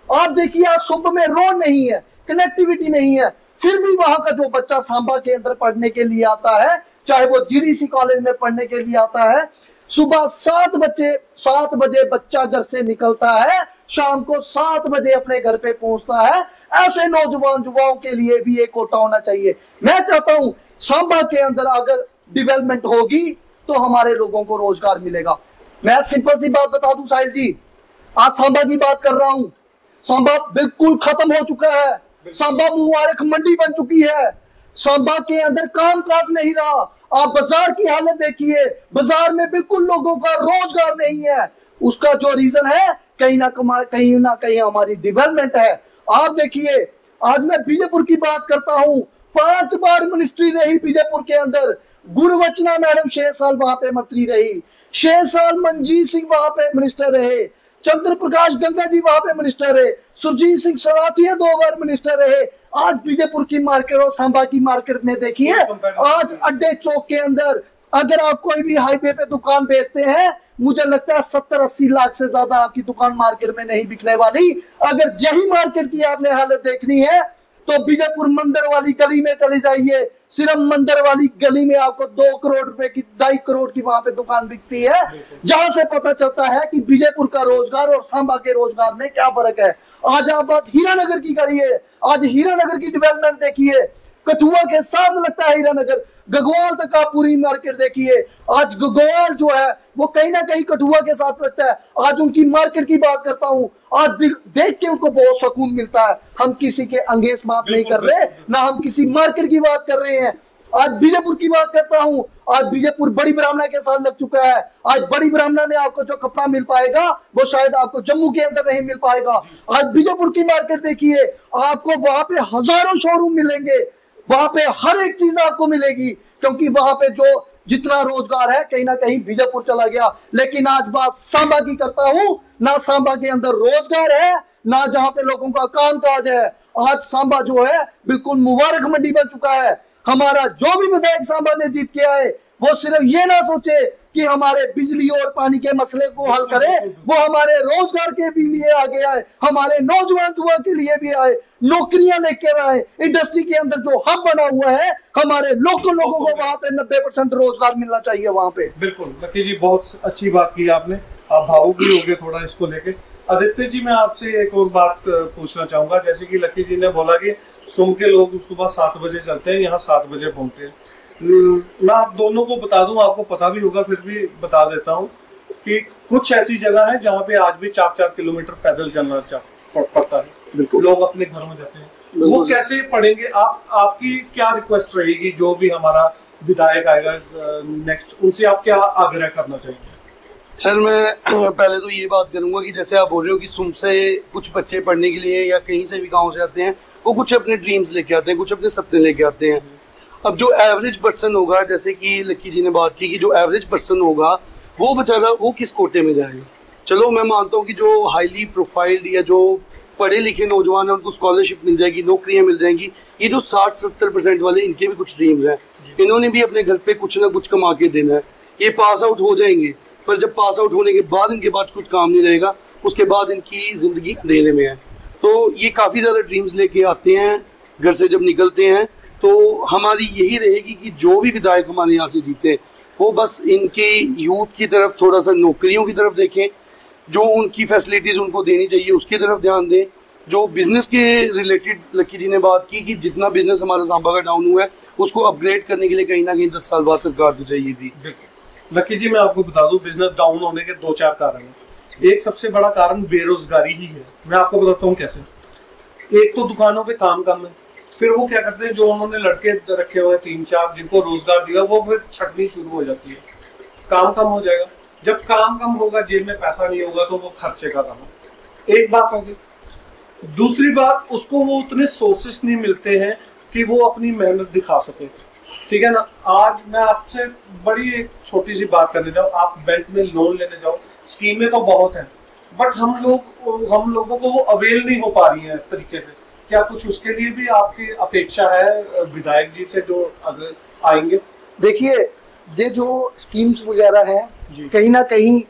आप देखिए आज सुंब में रोड नहीं है, कनेक्टिविटी नहीं है, फिर भी वहां का जो बच्चा सांबा के अंदर पढ़ने के लिए आता है, चाहे वो जीडीसी कॉलेज में पढ़ने के लिए आता है, सुबह 7 बजे बच्चा घर से निकलता है, शाम को 7 बजे अपने घर पे पहुंचता है। ऐसे नौजवान युवाओं के लिए भी एक कोटा होना चाहिए। मैं चाहता हूं सांबा के अंदर अगर डेवलपमेंट होगी तो हमारे लोगों को रोजगार मिलेगा। मैं सिंपल सी बात बता दूं साहिल जी, आज सांबा की बात कर रहा हूं, सांबा बिल्कुल खत्म हो चुका है, सांबा मुबारक मंडी बन चुकी है, सांबा के अंदर काम काज नहीं रहा। आप बाजार की हालत देखिए, बाजार में बिल्कुल लोगों का रोजगार नहीं है। उसका जो रीजन है कहीं ना कहीं हमारी डेवलपमेंट है। आप देखिए, आज मैं बीजेपुर की बात करता हूं, 5 बार मिनिस्ट्री रही बीजेपुर के अंदर। गुरवचना मैडम 6 साल वहां पे मंत्री रही, 6 साल मंजीत सिंह वहां पे मिनिस्टर रहे, चंद्र प्रकाश गंगा जी वहां पे मिनिस्टर रहे, सुरजीत सिंह सलाथिया 2 बार मिनिस्टर रहे। आज बीजेपुर की मार्केट और सांबा की मार्केट में देखिए, आज अड्डे चौक के अंदर अगर आप कोई भी हाईवे पे दुकान बेचते हैं, मुझे लगता है 70-80 लाख से ज्यादा आपकी दुकान मार्केट में नहीं बिकने वाली। अगर यही मार्केट की आपने हालत देखनी है तो बीजेपुर मंदिर वाली गली में चले जाइए, सिर्फ मंदिर वाली गली में आपको 2 करोड़ रुपए की 2.5 करोड़ की वहां पे दुकान बिकती है, जहां से पता चलता है कि बीजेपुर का रोजगार और सांबा के रोजगार में क्या फर्क है। आज आप बात हीरानगर की करिए, आज हीरानगर की डेवलपमेंट देखिए, कठुआ के साथ लगता है हीरानगर, गगवाल तक आप पूरी मार्केट देखिए। आज गगवाल जो है वो कहीं ना कहीं कठुआ के साथ लगता है। आज उनकी मार्केट की बात करता हूँ, आज देख के उनको बहुत सुकून मिलता है। हम किसी के अंगेंस्ट बात नहीं कर रहे, ना हम किसी मार्केट की बात कर रहे हैं। आज बीजेपुर की बात करता हूँ, आज बीजेपुर बड़ी ब्राह्मणा के साथ लग चुका है। आज बड़ी ब्राह्मणा में आपको जो कपड़ा मिल पाएगा वो शायद आपको जम्मू के अंदर नहीं मिल पाएगा। आज बीजेपुर की मार्केट देखिए, आपको वहां पे हजारों शोरूम मिलेंगे, वहां पे हर एक चीज आपको मिलेगी, क्योंकि वहां पे जो जितना रोजगार है कहीं ना कहीं बीजापुर चला गया। लेकिन आज बात सांबा की करता हूं, ना सांबा के अंदर रोजगार है, ना जहां पे लोगों का काम काज है। आज सांबा जो है बिल्कुल मुबारक मंडी बन चुका है। हमारा जो भी विधायक सांबा में जीत के आए वो सिर्फ ये ना सोचे कि हमारे बिजली और पानी के मसले को हल करे, वो हमारे रोजगार के भी लिए आगे आए, हमारे नौजवान युवा के लिए भी आए, नौकरियां लेकर आए। इंडस्ट्री के अंदर जो हब बना हुआ है, हमारे लोगों को वहां पे 90% रोजगार मिलना चाहिए वहां पे। बिल्कुल लकी जी, बहुत अच्छी बात की आपने, आप भावुक भी हो गए थोड़ा इसको लेके। आदित्य जी, मैं आपसे एक और बात पूछना चाहूंगा। जैसे कि लकी जी ने बोला कि सुम के लोग सुबह 7 बजे चलते हैं, यहाँ 7 बजे पहुंचते हैं। मैं आप दोनों को बता दूं, आपको पता भी होगा फिर भी बता देता हूं कि कुछ ऐसी जगह है जहाँ पे आज भी 4-4 किलोमीटर पैदल चलना पड़ता है, लोग अपने घर में जाते हैं। वो कैसे पढ़ेंगे? आपकी क्या रिक्वेस्ट रहेगी, जो भी हमारा विधायक आएगा नेक्स्ट, उनसे आप क्या आग्रह करना चाहेंगे? सर, मैं पहले तो ये बात करूंगा कि जैसे आप बोल रहे हो कि सुम से कुछ बच्चे पढ़ने के लिए या कहीं से भी गाँव से आते हैं, वो कुछ अपने ड्रीम्स लेके आते हैं, कुछ अपने सपने लेके आते हैं। अब जो एवरेज पर्सन होगा, जैसे कि लक्की जी ने बात की कि जो एवरेज पर्सन होगा वो बेचारा वो किस कोटे में जाएगा। चलो मैं मानता हूँ कि जो हाईली प्रोफाइल्ड या जो पढ़े लिखे नौजवान हैं उनको स्कॉलरशिप मिल जाएगी, नौकरियाँ मिल जाएंगी। ये जो 60-70% वाले, इनके भी कुछ ड्रीम्स हैं, इन्होंने भी अपने घर पे कुछ ना कुछ कमा के देना है। ये पास आउट हो जाएंगे, पर जब पास आउट होने के बाद इनके पास कुछ काम नहीं रहेगा, उसके बाद इनकी ज़िंदगी अंधेरे में है। तो ये काफ़ी ज़्यादा ड्रीम्स लेके आते हैं घर से जब निकलते हैं। तो हमारी यही रहेगी कि जो भी विधायक हमारे यहाँ से जीते वो बस इनके यूथ की तरफ, थोड़ा सा नौकरियों की तरफ देखें, जो उनकी फैसिलिटीज़ उनको देनी चाहिए उसकी तरफ ध्यान दें। जो बिज़नेस के रिलेटेड लक्की जी ने बात की कि जितना बिज़नेस हमारा सांबा का डाउन हुआ है उसको अपग्रेड करने के लिए कहीं ना कहीं 10 साल बाद सरकार तो चाहिए थी। लकी जी, मैं आपको बता दूं, बिजनेस डाउन होने के 2-4 कारण हैं। एक सबसे बड़ा कारण बेरोजगारी ही है। मैं आपको बताता हूँ कैसे। एक तो दुकानों पे काम कम है, फिर वो क्या करते हैं, जो उन्होंने लड़के रखे हुए 3-4 जिनको रोजगार दिया, वो फिर छटनी शुरू हो जाती है। काम कम हो जाएगा, जब काम कम होगा, जेब में पैसा नहीं होगा, तो वो खर्चे का कहा। एक बात होगी। दूसरी बात, उसको वो उतने सोर्सेस नहीं मिलते हैं कि वो अपनी मेहनत दिखा सके। ठीक है ना। आज मैं आपसे बड़ी एक छोटी सी बात करने जाऊँ, आप बैंक में लोन लेने जाओ, स्कीमें तो बहुत हैं, बट हम लोगों को वो अवेल नहीं हो पा रही है तरीके से। क्या कुछ उसके लिए भी आपकी अपेक्षा है विधायक जी से जो अगर आएंगे? देखिए, ये जो स्कीम्स वगैरह हैं, कहीं ना कहीं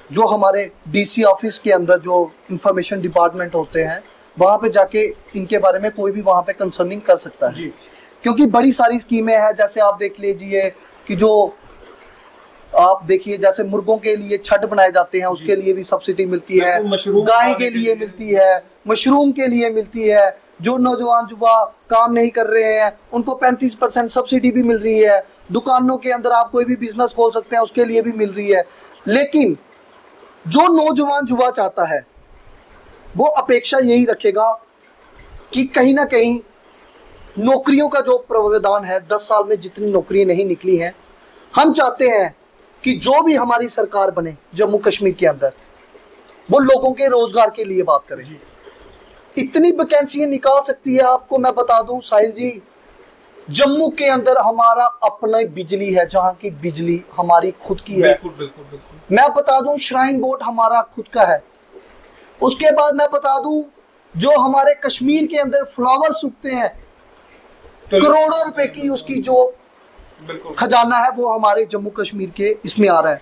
जो हमारे डीसी ऑफिस के अंदर जो इंफॉर्मेशन डिपार्टमेंट होते हैं, वहाँ पे जाके इनके बारे में कोई भी वहाँ पे कंसर्निंग कर सकता है जी। क्योंकि बड़ी सारी स्कीमें हैं। जैसे आप देख लीजिए कि जो आप देखिए, जैसे मुर्गों के लिए छत बनाए जाते हैं, उसके लिए भी सब्सिडी मिलती है, गाय के लिए मिलती है, मशरूम के लिए मिलती है, जो नौजवान युवा काम नहीं कर रहे हैं उनको 35% सब्सिडी भी मिल रही है। दुकानों के अंदर आप कोई भी बिजनेस खोल सकते हैं, उसके लिए भी मिल रही है। लेकिन जो नौजवान युवा चाहता है वो अपेक्षा यही रखेगा कि कहीं ना कहीं नौकरियों का जो प्रावधान है, 10 साल में जितनी नौकरियां नहीं निकली हैं, हम चाहते हैं कि जो भी हमारी सरकार बने जम्मू कश्मीर के अंदर, वो लोगों के रोजगार के लिए बात करें। इतनी वैकेंसी निकाल सकती है। आपको मैं बता दूं साहिल जी, जम्मू के अंदर हमारा अपना बिजली है, जहां की बिजली हमारी खुद की है। बिल्कुल बिल्कुल बिल्कुल। मैं बता दूं श्राइन बोर्ड हमारा खुद का है। उसके बाद मैं बता दूं जो हमारे कश्मीर के अंदर फ्लावर सूखते हैं, करोड़ों रुपए की उसकी जो खजाना है वो हमारे जम्मू कश्मीर के इसमें आ रहा है।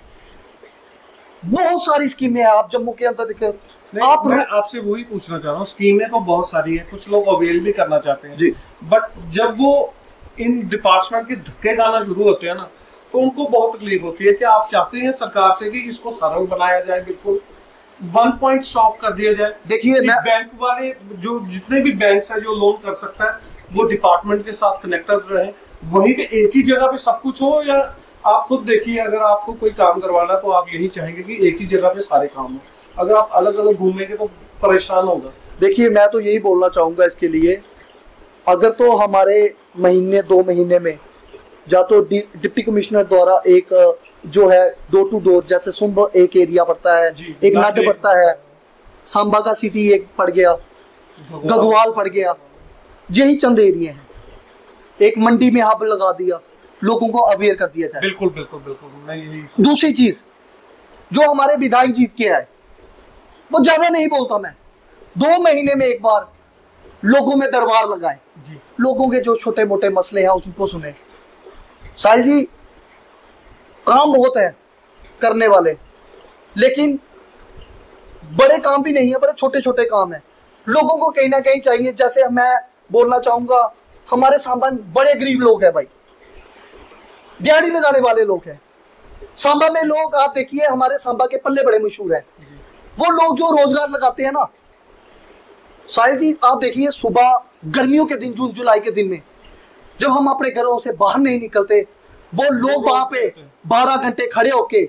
बहुत सारी स्कीमें हैं आप जम्मू के अंदर देखें। मैं आपसे वही पूछना चाह रहा हूँ, स्कीमें तो बहुत सारी है, कुछ लोग अवेल भी करना चाहते हैं जी, बट जब वो इन डिपार्टमेंट के धक्के खाना शुरू होते हैं ना, तो उनको बहुत तकलीफ होती है कि आप चाहते हैं सरकार से कि इसको सरल बनाया जाए, बिल्कुल 1 पॉइंट स्टॉप कर दिया जाए। देखिए बैंक वाले जो जितने भी बैंक है जो लोन कर सकता है वो डिपार्टमेंट के साथ कनेक्टेड रहे, वहीं पे एक ही जगह पे सब कुछ हो। या आप खुद देखिए, अगर आपको कोई काम करवाना तो आप यही चाहेंगे कि एक ही जगह पे सारे काम हो। अगर आप अलग अलग घूमेंगे तो परेशान होगा। देखिए मैं तो यही बोलना चाहूंगा इसके लिए, अगर तो हमारे महीने 2 महीने में या तो डिप्टी कमिश्नर द्वारा एक जो है डोर टू डोर, जैसे सुंब एक एरिया पड़ता है, एक नड पड़ता है, सांबा का सिटी एक पड़ गया, गगवाल पड़ गया, यही चंद एरिया हैं। एक मंडी में हब लगा दिया, लोगों को अवेयर कर दिया जाए। बिल्कुल बिल्कुल बिल्कुल। मैं यही दूसरी चीज जो हमारे विधायक जीत के आए, वो ज्यादा नहीं बोलता मैं, 2 महीने में एक बार लोगों में दरबार लगाए, लोगों के जो छोटे मोटे मसले हैं उनको सुने। साहिल जी काम बहुत है करने वाले, लेकिन बड़े काम भी नहीं है, बड़े छोटे छोटे काम है। लोगों को कहीं ना कहीं चाहिए, जैसे मैं बोलना चाहूंगा हमारे सांबा में बड़े गरीब लोग हैं भाई, दिहाड़ी लगाने वाले लोग हैं। सांबा में लोग आप देखिए, हमारे सांबा के पल्ले बड़े मशहूर हैं, वो लोग जो रोजगार लगाते हैं ना साहिल जी, आप देखिए सुबह गर्मियों के दिन, जून जुलाई के दिन में जब हम अपने घरों से बाहर नहीं निकलते, वो लोग वहां पे 12 घंटे खड़े होके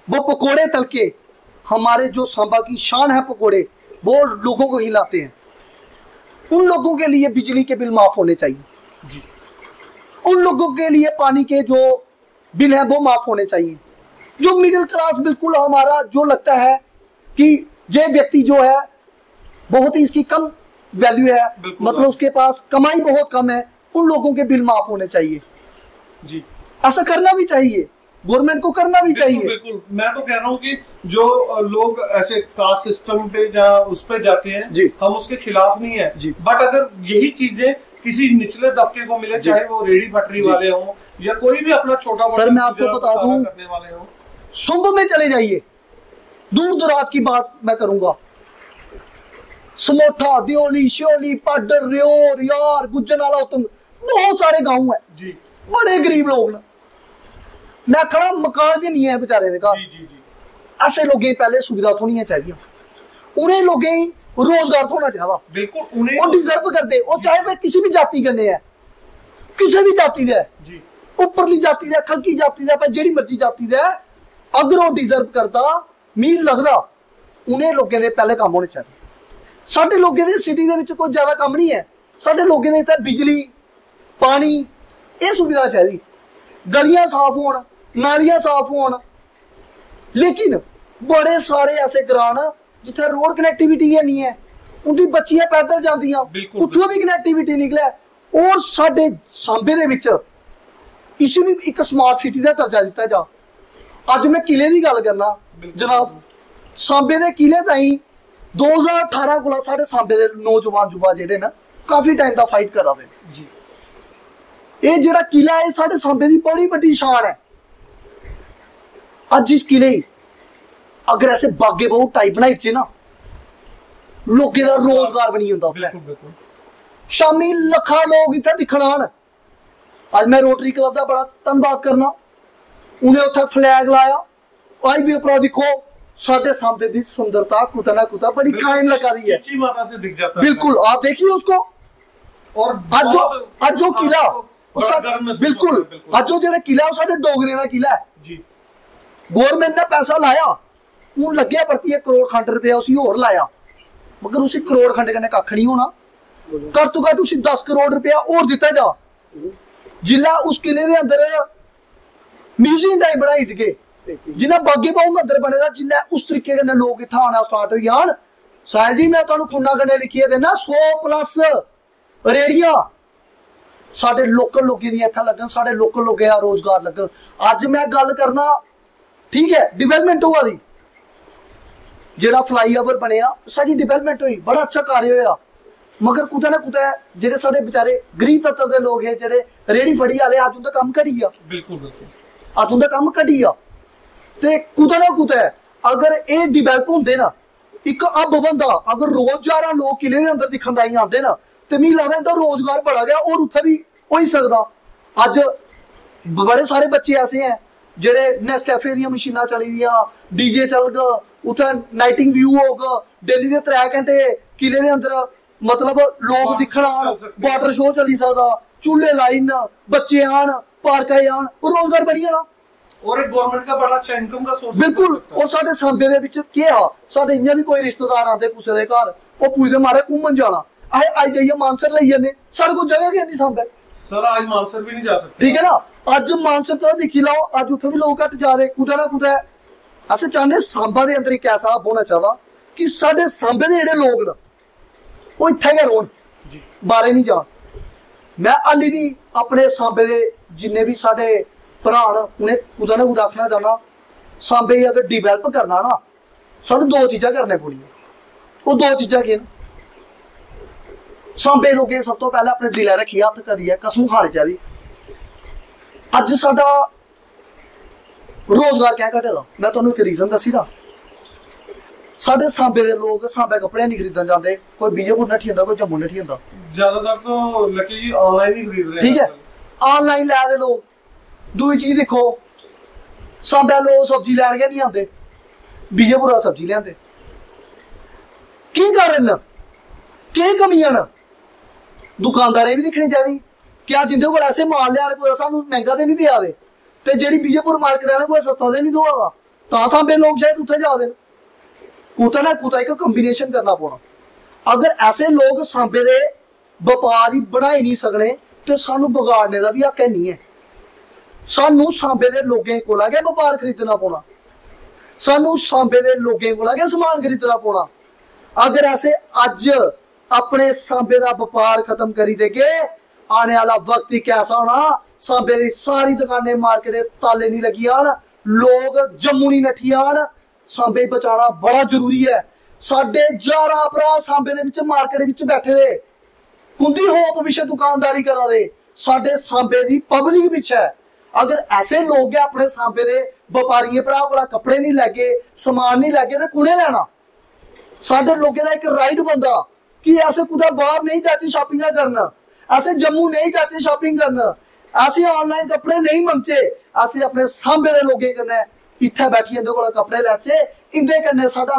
वो पकोड़े तल के, हमारे जो सांबा की शान है पकोड़े, वो लोगों को खिलाते हैं। उन लोगों के लिए बिजली के बिल माफ होने चाहिए जी, उन लोगों के लिए पानी के जो बिल है वो माफ होने चाहिए। जो मिडिल क्लास बिल्कुल हमारा जो लगता है कि ये व्यक्ति जो है बहुत ही इसकी कम वैल्यू है, मतलब उसके पास कमाई बहुत कम है, उन लोगों के बिल माफ होने चाहिए जी। ऐसा करना भी चाहिए, गवर्नमेंट को करना भी चाहिए। बिल्कुल। मैं तो कह रहा हूँ कि जो लोग ऐसे कास्ट सिस्टम पे या उस पे जाते हैं जी, हम उसके खिलाफ नहीं है जी, बट अगर यही चीजें किसी निचले तबके को मिले, चाहे वो रेडी पटरी वाले हों या कोई भी अपना छोटा, सर मैं आपको बता दूं, करने वाले हों, सुंब में चले जाइए, दूर दराज की बात मैं करूंगा, समोठा, दियोली, श्योली, पाडर, रियोर, यार, गुज्जरनाला, बहुत सारे गांव है जी, बड़े गरीब लोग ना, मैं खड़ा मकान भी नहीं है बेचारे ने कहा जी जी जी। ऐसे लोगों पहले सुविधा थोड़ी चाहिए, उन्हें लोगों रोजगार थोड़ा चाहिए, बिल्कुल उन्हें वो डिजर्व कर दे, और चाहे वे किसी भी जाति करने है, किसी भी जाति दे जी, उपरली जाति दे, खलकी जाति दे, पर जेड़ी मर्जी जाति दे, अगर वो डिजर्व करता मील लगदा, उन्हें लोगों ने पहले काम होने चाहिए। साडे लोगों ने सिटी दे विच कोई ज्यादा काम नहीं है, साडे लोगों ने इत्थे बिजली, पानी, ये सुविधा चाहिए, गलियां साफ होन, नालियां साफ होन। लेकिन बड़े सारे ऐसे ग्रां जिथे रोड कनेक्टिविटी है नहीं है, उनकी बच्चियां पैदल जांदियां, उत्थों भी कनेक्टिविटी निकले। और साडे सांबे दे विच इसनूं एक स्मार्ट सिटी का दर्जा दिता जा। अज मैं किले की गल करना जनाब, सांबे दे किले ताईं 2018 कोला साडे सांबे दे नौजवान युवा जिहड़े ना काफी टाइम दा फाइट करा दे जी। ये जिहड़ा किला है साडे सांबे दी बड़ी वड्डी शान है। अज इस किले अगर ऐसे बागे बहु टाइप बनाई चे ना, लोगों का रोजगार बनी जाता। शामी लखा लोग इत्थे दिखण आन। अज मैं रोटरी क्लब का बड़ा धन्नवाद करना, उन्हें उत्थे फ्लैग लाया, अज भी उपरा दिखो साडे सांबे दी सुंदरता कुता ना कुता बड़ी कायम लगा दी है। माता से दिख जाता है। बिल्कुल, आप देखिए उसको, और ਅੱਜ ਉਹ ਕਿਲਾ ਬਿਲकुल ਅੱਜ ਉਹ ਜਿਹੜਾ ਕਿਲਾ ਉਹ ਸਾਡੇ ਡੋਗਰੇ ਦਾ ਕਿਲਾ ਹੈ ਜੀ। गवर्नमेंट ने पैसा लाया हूँ लगे प्रति 1 करोड़ खंड रुपया उसी होर लाया मगर उसी करोड़ खंड कन्नै कख नहीं होना घट तो घट उसी 10 करोड़ रुपया और दिता जा जिला उस किले दे अंदर म्यूजियम टाइप बनाई दिगे जिन्ना बागी बाहू अंदर बनेगा जिला उस तरीके कन्नै लोग इत्थे आना स्टार्ट हो जान। साहिल जी मैं तुहानू खूना कन्नै लिखिए देना 100+ रेड़ियां साडे लोकल लोगों दी इत्थे लगन साडे लोकल लोगों दा रोजगार लगन। अज मैं गल करना ठीक है डिवेलपमेंट हुआ दी जेड़ा फ्लाईओवर बनया साडी डिवेलपमेंट हुई बड़ा अच्छा कार्य होया मगर कुतै ना कुतै जेड़े साडे बेचारे गरीब तत्व दे लोग है जेड़े रेड़ी फड़ी वाले अज उनदा काम घटी आ बिल्कुल बिल्कुल अज उनदा काम घटी आ ते कुतै ना कुतै अगर ये डिवेलप होंदे ना एक अब बंदा अगर रोजगार लोग किले दे अंदर दिखण ताईं आंदे ना ते मिगी लगदा इंदा रोजगार बड़ा गया और उत्थे भी हो ही सकदा। अज बड़े सारे बच्चे ऐसे हैं जेड़े नेस्कैफे दी मशीनां चली दियां डीजे चल गए उत्थे नाइटिंग व्यू होगा डेली दे 3 घंटे किले दे अंदर मतलब लोग दिखण आन वाटर शो चली सकदा चूल्हे लाइन बच्चे आन पार्क आन रोजगार बड़ी जाना और एक गवर्नमेंट का बड़ा अच्छा इनकम का सोर्स बिल्कुल। और साडे सांबे दे विच के आ साडे इयां भी कोई रिश्तेदार आंदे कुसै दे घर ओ पुछदे मारे घूमन जाना अहें आई जाइए मानसर लई जन्ने साडे कोल जगह गै नहीं सांबे सर आज मानसर भी नहीं जा सकते ठीक है ना अज मानसर तो दिखी लाओ अज उत्थे भी लोग घट जा रहे कुतै ना कुतै अस चाहते सांबा दे अंदर एक ऐसा होना चाहिए कि साडे सांबे दे जेड़े लोग न वो इत्थे गै रौहन बाहर नहीं जान। मैं हाली भी अपने सांबे दे जिन्ने भी साडे भरा न उन्हें कुतै ना कुतै आखना चाहना सांबे अगर डिवेलप करना ना सानू 2 चीज़ां करने पौनियां वो 2 चीज़ां केह् न सांबे लोगें सब तो पहले अपने दिलै रखिए हत्थ करिए कसम खानी चाहिए। अज साडा रोजगार क्या घटे दा मैं तुहानू एक रीजन दस्सी ना साडे सांबे दे लोग सांबे कपड़े नहीं खरीदन जाते कोई बीजेपुर नठी जंदा कोई जम्मू नठी जंदा ज्यादातर तो लकी जी ऑनलाइन ही खरीद रहे हैं ठीक है ऑनलाइन लै दे लोग। दूई चीज दिक्खो सांबे लोग सब्जी लैन गै नहीं आंदे बीजेपुरा सब्जी लेआंदे की कारण केह् कमियां न दुकानदारें भी दिक्खनी चाहिदी क्या जिंदे कोल ऐसे माल लिया कोई सानू महंगा तो नहीं दिया दे ते जेह्ड़ी बीजेपुर मार्केट आह्ले कोई सस्ता तो नहीं दोआ दा तां सांबे लोग शायद उत्थे जा दे कुतै ना कुतै एक कंबीनेशन करना पौना। अगर ऐसे लोग सांबे दे बपार ही बनाई नहीं सकने तो सानू बगाड़ने का भी हक नहीं है। सानू सांबे दे लोगें कोला गै बपार खरीदना पौना सानू सांबे दे लोगें कोला गै समान खरीदना पौना। अगर ऐसे अज अपने सांबे का बपार खत्म करी देगे आने वाला वक्त ही कैसा होना सांबे दी सारी दुकानें मार्केट ताले नहीं लगी आन लोग जम्मू नहीं नठी आन सांबे बचाना बड़ा जरूरी है। साडे 11 भरा सांबे दे विच मार्केट विच बैठे दे कुंदी होप पिछे दुकानदारी करा दे साडे सांबे दी पब्लिक विच है। अगर ऐसे लोग है अपने सांबे दे व्यापारियों भरा कोला कपड़े नहीं लैगे समान नहीं लैगे तो कुने लैना। साडे लोगों का एक राइट बनता कि ऐसे कुछ बाहर नहीं जाती शॉपिंग करना ऐसे जम्मू नहीं जाते शॉपिंग करना ऐसे ऑनलाइन कपड़े नहीं मंगचे ऐसे अपने सांबे दे लोगों कन्नै इत्थे बैठी इंदे कोल कपड़े लैचे इंदे कन्नै साडा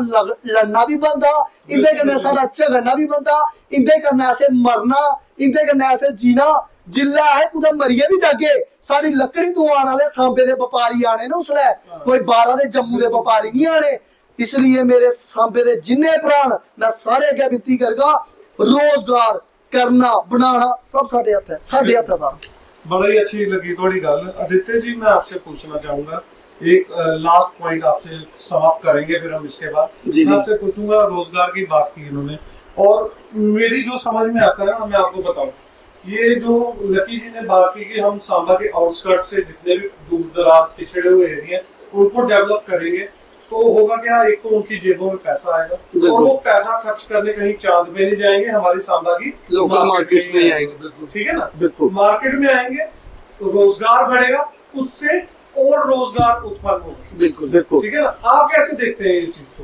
लड़ना भी बनदा इंदे कन्नै साडा झगड़ना भी बनदा इंदे कन्नै ऐसे मरना इंदे कन्नै ऐसे जीना जिल्लै है कुदै मरियै भी जागे साडी लकड़ी दुआन वाले सांबे दे व्यापारी आने न उसलै कोई 12 दे जम्मू दे व्यापारी नहीं आने। इसलिए मेरे सांबे दे जिन्ने भरा मैं सारे अगे विनती करगा रोजगार करना बनाना सब साडे हत्थ है सारा। बड़ा ही अच्छी लगी थोड़ी गल। आदित्य जी मैं आपसे पूछना चाहूंगा एक लास्ट पॉइंट आपसे समाप्त करेंगे फिर हम इसके बाद मैं आपसे पूछूंगा रोजगार की बात की इन्होंने और मेरी जो समझ में आता है ना मैं आपको बताऊं ये जो लकी जी ने बात की कि हम सांबा के आउटस्कर्ट से जितने भी दूर दराज पिछड़े हुए एरिया उनको डेवलप करेंगे तो होगा क्या एक तो उनकी जेबों में पैसा आएगा और वो पैसा खर्च करने कहीं चांद में नहीं जाएंगे हमारी सांबा की लोकल मार्केट में आएंगे ठीक है ना मार्केट में आएंगे तो रोजगार बढ़ेगा उससे और रोजगार उत्पन्न होगा बिल्कुल बिल्कुल ठीक है ना। आप कैसे देखते हैं ये चीज को?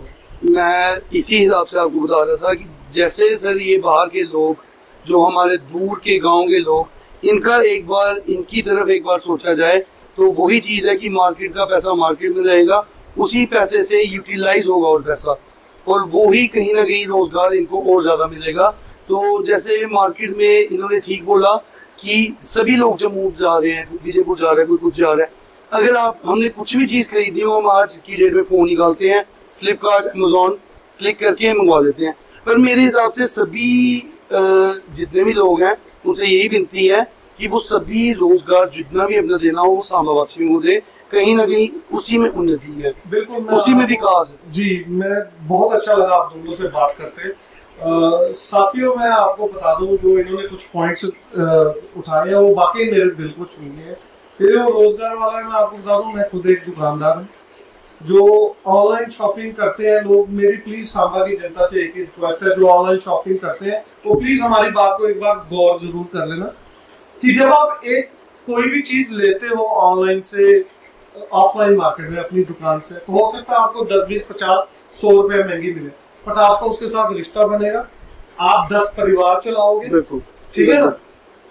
मैं इसी हिसाब से आपको बता रहा था कि जैसे सर ये बाहर के लोग जो हमारे दूर के गांव के लोग इनका एक बार इनकी तरफ एक बार सोचा जाए तो वही चीज है कि मार्केट का पैसा मार्केट में रहेगा उसी पैसे से यूटिलाइज होगा और पैसा और वो ही कहीं ना कहीं रोजगार इनको और ज्यादा मिलेगा तो जैसे मार्केट में इन्होंने ठीक बोला कि सभी लोग जम्मू जा रहे हैं, विजयपुर जा रहे हैं, कोई कुछ जा रहा है। अगर हमने कुछ भी चीज़ खरीदी हो, हम आज की डेट में फ़ोन निकालते हैं, फ्लिपकार्ट, अमेज़ॉन क्लिक करके मंगवा देते हैं। पर मेरे हिसाब से सभी जितने भी लोग हैं उनसे यही विनती है कि वो सभी रोजगार जितना भी अपना देना हो वो सांबा वासियों को दे, कहीं ना कहीं उसी में उन्नति है, बिल्कुल उसी में विकास है। जी, मैं बहुत अच्छा लगा आप दोनों से बात करते। साथियों, मैं आपको बता दूं जो इन्होंने कुछ पॉइंट्स उठाए हैं वो वाकई मेरे दिल को छू गए। फिर वो रोजगार वाला है, मैं आपको बता दूं मैं खुद एक दुकानदार हूँ जो ऑनलाइन शॉपिंग करते हैं लोग। मेरी प्लीज सांबा की जनता से एक ही रिक्वेस्ट है, जो ऑनलाइन शॉपिंग करते हैं वो प्लीज हमारी बात को एक बार गौर जरूर कर लेना कि जब आप एक कोई भी चीज लेते हो ऑनलाइन से ऑफलाइन मार्केट में अपनी दुकान से, तो हो सकता है आपको 10, 20, 50, 100 रुपए महंगी मिले, बट आपको उसके साथ रिश्ता बनेगा, आप 10 परिवार चलाओगे, ठीक है ना।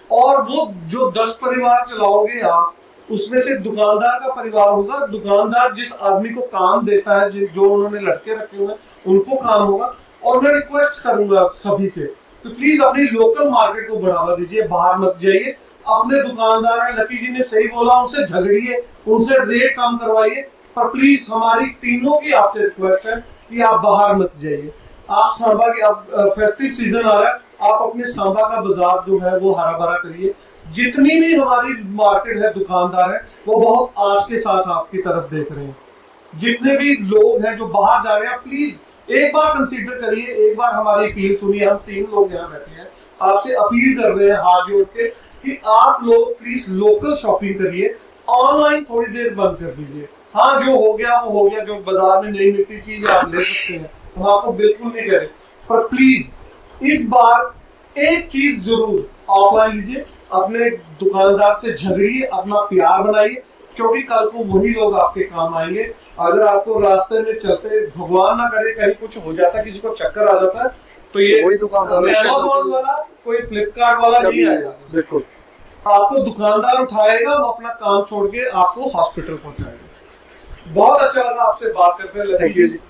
और वो जो 10 परिवार चलाओगे आप, उसमें से दुकानदार का परिवार होगा, दुकानदार जिस आदमी को काम देता है, जो उन्होंने लड़के रखे हुए हैं उनको काम होगा। और मैं रिक्वेस्ट करूंगा सभी से तो प्लीज अपनी लोकल मार्केट को बढ़ावा दीजिए, बाहर मत जाइए। अपने दुकानदार हैं, लकी जी ने सही बोला, उनसे झगड़िए, उनसे रेट कम करवाइए, पर प्लीज हमारी तीनों की आपसे रिक्वेस्ट है कि आप बाहर मत जाइए। आप सांबा की, अब फेस्टिव सीजन आ रहा है, आप अपने सांबा का बाजार जो है वो हरा भरा करिए। जितनी भी हमारी मार्केट है, दुकानदार है, वो बहुत आस के साथ आपकी तरफ देख रहे हैं। जितने भी लोग हैं जो बाहर जा रहे हैं, प्लीज एक बार कंसीडर करिए, एक बार हमारी अपील सुनिए। हम 3 लोग यहाँ बैठे हैं, आपसे अपील कर रहे हैं हाथ जोड़ के कि आप लोग प्लीज लोकल शॉपिंग करिए, ऑनलाइन थोड़ी देर बंद कर दीजिए। हाँ, जो हो गया वो हो गया, जो बाजार में नहीं मिलती चीज आप ले सकते हैं, हम आपको बिल्कुल नहीं करें, पर प्लीज इस बार एक चीज जरूर ऑफलाइन लीजिए, अपने दुकानदार से झगड़िए, अपना प्यार बनाइए, क्योंकि कल को वही लोग आपके काम आएंगे। अगर आपको रास्ते में चलते भगवान ना करे कहीं कुछ हो जाता है, किसी को चक्कर आ जाता है, तो ये वही दुकानदार अमेज़न वाला, कोई फ्लिपकार्ट वाला नहीं आएगा, बिल्कुल आपको दुकानदार उठाएगा, वो अपना काम छोड़ के आपको हॉस्पिटल पहुंचाएगा। बहुत अच्छा लगा आपसे बात करते हैं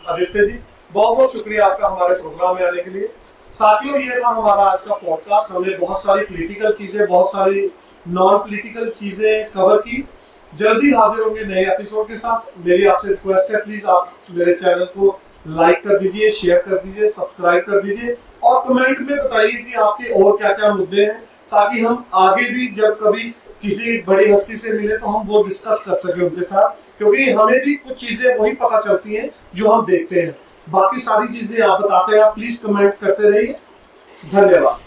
आदित्य जी, बहुत बहुत शुक्रिया आपका हमारे प्रोग्राम में आने के लिए। साथियों, ये था हमारा आज का पॉडकास्ट। हमने बहुत सारी पॉलिटिकल चीजें, बहुत सारी नॉन पॉलिटिकल चीजें कवर की। जल्दी हाजिर होंगे नए एपिसोड के साथ। मेरी आपसे रिक्वेस्ट है, प्लीज आप मेरे चैनल को लाइक कर दीजिए, शेयर कर दीजिए, सब्सक्राइब कर दीजिए और कमेंट में बताइए कि आपके और क्या क्या मुद्दे हैं, ताकि हम आगे भी जब कभी किसी बड़ी हस्ती से मिले तो हम वो डिस्कस कर सके उनके साथ, क्योंकि हमें भी कुछ चीजें वही पता चलती हैं जो हम देखते हैं। बाकी सारी चीजें आप बता सकते हैं, आप प्लीज कमेंट करते रहिए। धन्यवाद।